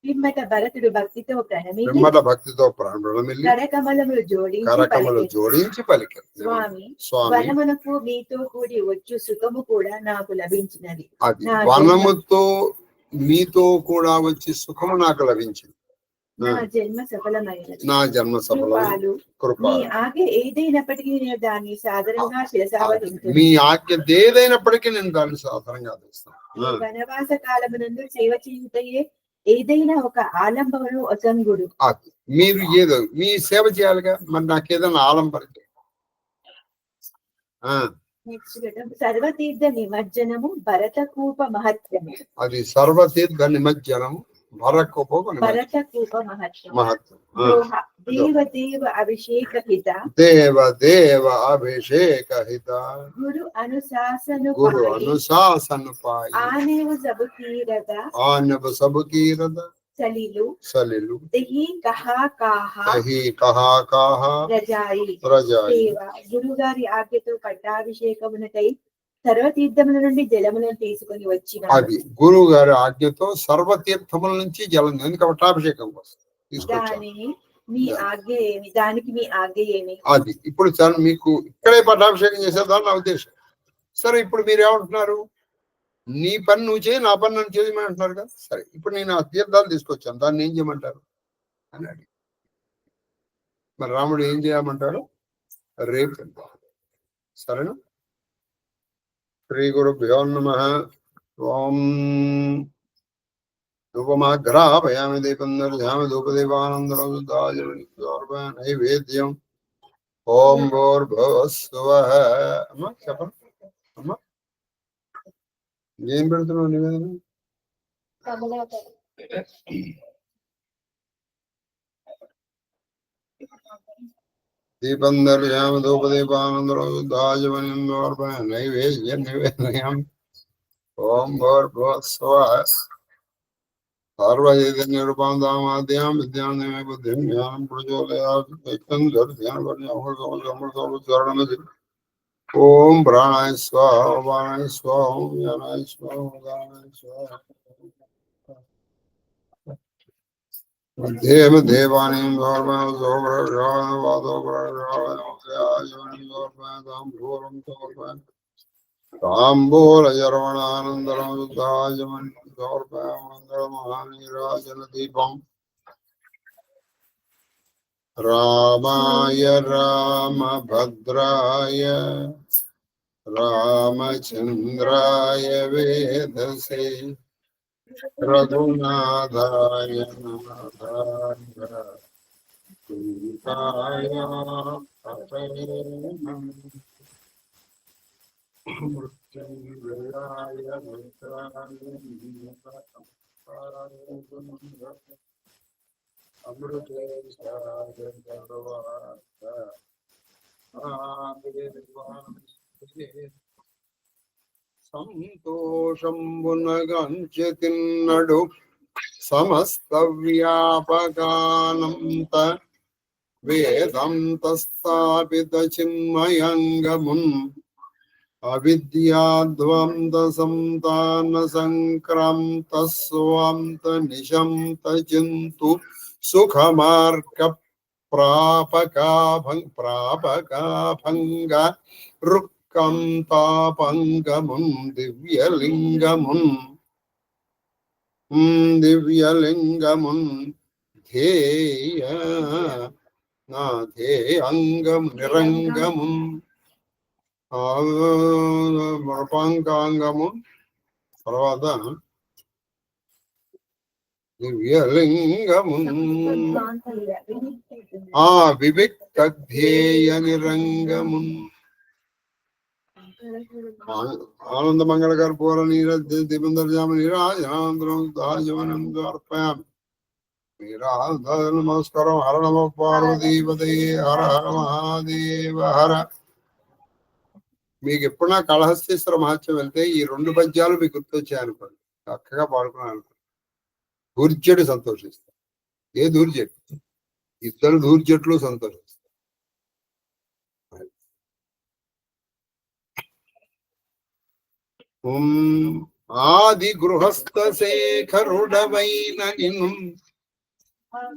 పిమ్మట భరతుడు భక్తితో ప్రణమిల్లి కరకమలములు జోడించి పలికారు. స్వామి వనమునకు మీతో కూడి వచ్చు సుఖము కూడా నాకు లభించినది. అది వనముతో మీతో కూడా వచ్చి సుఖము నాకు లభించింది. నా జన్మ సఫలమైనది. మీ ఆజ్ఞ ఏదైనప్పటికీ నేను దాన్ని సాధారణంగా శిరసావహించును. మీ ఆజ్ఞ ఏదైనప్పటికీ నేను దాన్ని సాధారణంగా ఆదరిస్తాను. వనవాస కాలమునందు సేవ చేయుటయే ఏదైనా ఒక ఆలంబను అసంగుడు. మీరు ఏదో మీ సేవ చేయాలిగా, మరి నాకు ఏదైనా ఆలంబన. సర్వతీర్థ నిమజ్జనము భరతకూప మహత్యము. అది సర్వతీర్థ నిమజ్జనము భరతకూప మహత్యం. దేవ అభిషేక హిత గురు అనుశాసను ఆనేవ సబు కీరద సలిలు దహి కహా కాహా రజాయి. గురువు గారి ఆజ్ఞతో పట్టాభిషేకమునకై సర్వతీర్థముల నుండి జలములను తీసుకొని వచ్చిన. అది గురువు గారి ఆజ్ఞతో సర్వతీర్థముల నుంచి జలం, ఎందుకు పట్టాభిషేకం కోసం దానికి మీ ఆజ్ఞ ఏమి? అది ఇప్పుడు మీకు ఇక్కడే పట్టాభిషేకం చేసేదాన్ని నా ఉద్దేశం. సరే, ఇప్పుడు మీరు ఏమంటున్నారు? నీ పని నువ్వు చేయి, నా పని నన్ను చేయమని అంటున్నారు కదా. సరే, ఇప్పుడు నేను ఆ తీర్థాలు తీసుకొచ్చాను, దాన్ని ఏం చేయమంటారు అని అడిగి, మరి రాముడు ఏం చేయమంటారు? రేపు సరేనా? శ్రీ గురుభ్యో నమః. ఓం ధూపమాఘ్రాపయామి దీపం దర్శయామి ధూపదీపానందరం నైవేద్యం. ఓం భూర్భువస్సువః. అమ్మా చెప్పండి అమ్మా, ఏం పెడుతున్నావు నివేదన? దీపం దర్శయామి ధూపదీపానందరం నైవేద్యం నివేదయామి. ఓం భూర్భువస్సువః. సర్వచైతన్యరూపాం దామాద్యాం విద్యాం దేమే బుద్ధిం జ్ఞానం ప్రచోదయాత్. ఓం ప్రాణాయ స్వాహ అపానాయ స్వాహ ఓం వ్యానాయ స్వాహ ఉదానాయ స్వాహ. దేవ దేవానీం తాంబూలయర్వణానందరం మంగళమహానీరాజన దీపం. రామాయ రామభద్రాయ రామచంద్రాయ వేదసే రఘునాథాయ నాథాయ సీతాయ పతయే నమః. మృత్యుంజయాయ మిత్రాయ అమృతేశాయ సర్వార్థ సంతోషంబునగంచె తిన్నడు సమస్త వ్యాపకానంత వేదాంత స్థాపిత చిన్మయంగమున్ అవిద్యాద్వంద సంతాన సంక్రాంత స్వాంత నిశంత చింతు సుఖమార్గ ప్రాపకాభంగ రుక్కం తాపంగమున్ దివ్యలింగమున్ ధ్యేయ నా ధ్యేయంగం నిరంగమున్ మృపాంగాంగము తర్వాత దివ్యలింగము వివిక్త ధ్యేయ నిరంగము ఆనంద మంగళ కర్పూర నీరందరజామ నీరాజనాంతరం దాజవనం అర్పయామి. నమస్కారం. హర నమ పార్వతీపదే హర హర మహాదేవ హర. మీకు ఎప్పుడన్నా కాళహస్తీశ్వర మహత్యం వెళ్తే ఈ 2 పద్యాలు మీకు గుర్తొచ్చాయనుకోండి, చక్కగా పాడుకున్నాను అనుకోండి. దూర్జటి సంతోషిస్తారు. ఏ దూర్జటి? ఇద్దరు దూర్జట్లు సంతోషిస్తారు. ఆది గృహస్థ శేఖరుడవైన నిను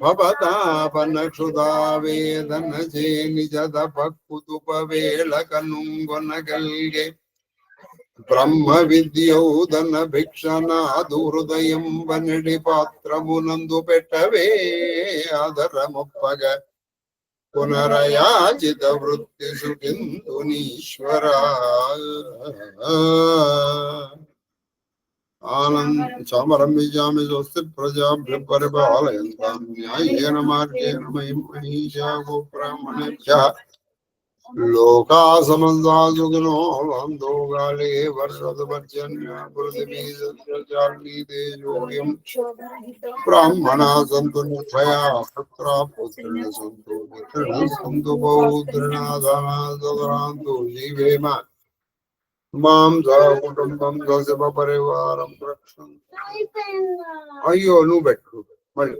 భవతాపన క్షుదావేదన చే నిజద భక్కుతుపవేళ కనుగొనగల్గే బ్రహ్మ విద్యోదన భిక్షనాదు హృదయం వనడి పాత్రమునందు పెట్టవే ఆదరమొప్పగ పునరయాచిత వృత్తి సుఖిందునీశ్వర. ఆనంద చామరం విజామి స్వస్తి ప్రజాభ్య పరిపాలయంతాం న్యాయేన మార్గేణ మహిషా గోబ్రాహ్మణేభ్యః లోకా సమస్తా సుఖినో భవంతు. కాళే వర్షతు పర్జన్య పృథివీ సస్యశాలినీ తేజోయం బ్రాహ్మణా సంతు నిర్భయా పుత్రా పుత్రిణ సంతు పుత్రిణ సంతు పౌత్రిణా ధనా సదరాంతు జీవేమ మాం కుటుంబం సశివ పరివారం రక్షంతు. అయ్యో నువ్వు పెట్టు మళ్ళీ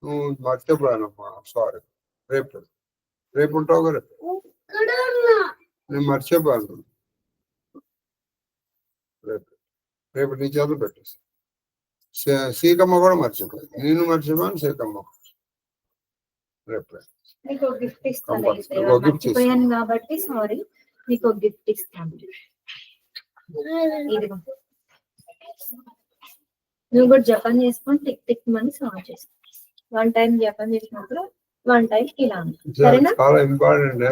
నువ్వు మర్చిపోయానమ్మా, సారీ. రేపు ఉంటావు కదా, నేను మర్చిపోయాను. రేపు నీ చేతులు పెట్టేసి సీకమ్మ కూడా మర్చిపోయింది. నేను మర్చిపోయాను, సీకమ్మ రేపు గిఫ్ట్ ఇస్తాను కాబట్టి సారీ. మీకు గిఫ్ట్ ఇస్తాను. నువ్వు కూడా జపం చేసుకొని టిక్ టిక్ మని సాల్వ్ చేస్తాను. 1 టైం జపం చేసినప్పుడు 1 టైం ఇలా సరేనా? చాలా ఇంపార్టెంట్.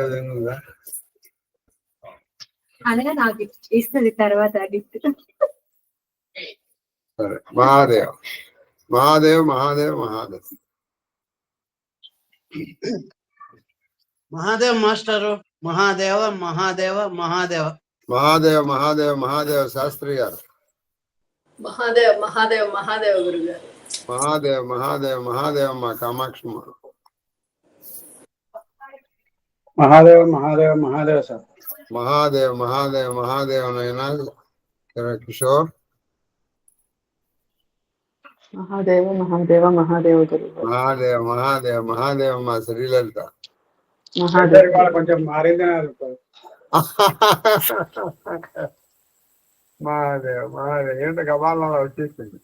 అనగా నాకు ఇస్తుంది తర్వాత గిఫ్ట్. సరే. మహాదేవ్ మహాదేవ్ మహాదేవ్ మహాదేవ్ మహాదేవ్ మాస్టరు. మహాదేవ మహాదేవ మహాదేవ మహాదేవ్ మహాదేవ్ మహాదేవ్ శాస్త్రి గారు. మహాదేవ్ మహాదేవ్ మహాదేవ్ గురు గారు. మహాదేవ్ మహాదేవ్ మహాదేవ్ మా కామాక్షమ్మ. మహాదేవ్ మహాదేవ్ మహాదేవ్ సార్. మహాదేవ్ మహాదేవ్ మహాదేవ్ నైనా కిషోర్. మహాదేవ మహాదేవ మహాదేవ గురు. మహాదేవ్ మహాదేవ్ మహాదేవ్ మా శ్రీలలిత. మహాదేవ్ కొంచెం మారిందని మహాదేవ్ మహాదేవ్ ఏంటో గబాల్లో వచ్చేసింది.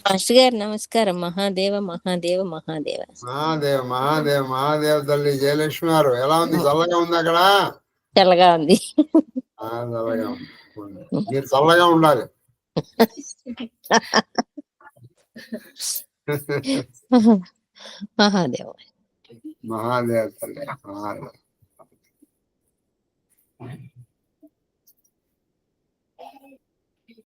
మాస్టర్ గారు నమస్కారం. మహాదేవ మహాదేవ మహాదేవ. మహాదేవ్ మహాదేవ్ మహాదేవ్ తల్లి జయలక్ష్మి గారు. ఎలా ఉంది? చల్లగా ఉంది అక్కడ? చల్లగా ఉంది. చల్లగా ఉంది. మీరు చల్లగా ఉండాలి. మహాదేవ మహాదేవ్ తల్లి. మహాదేవ్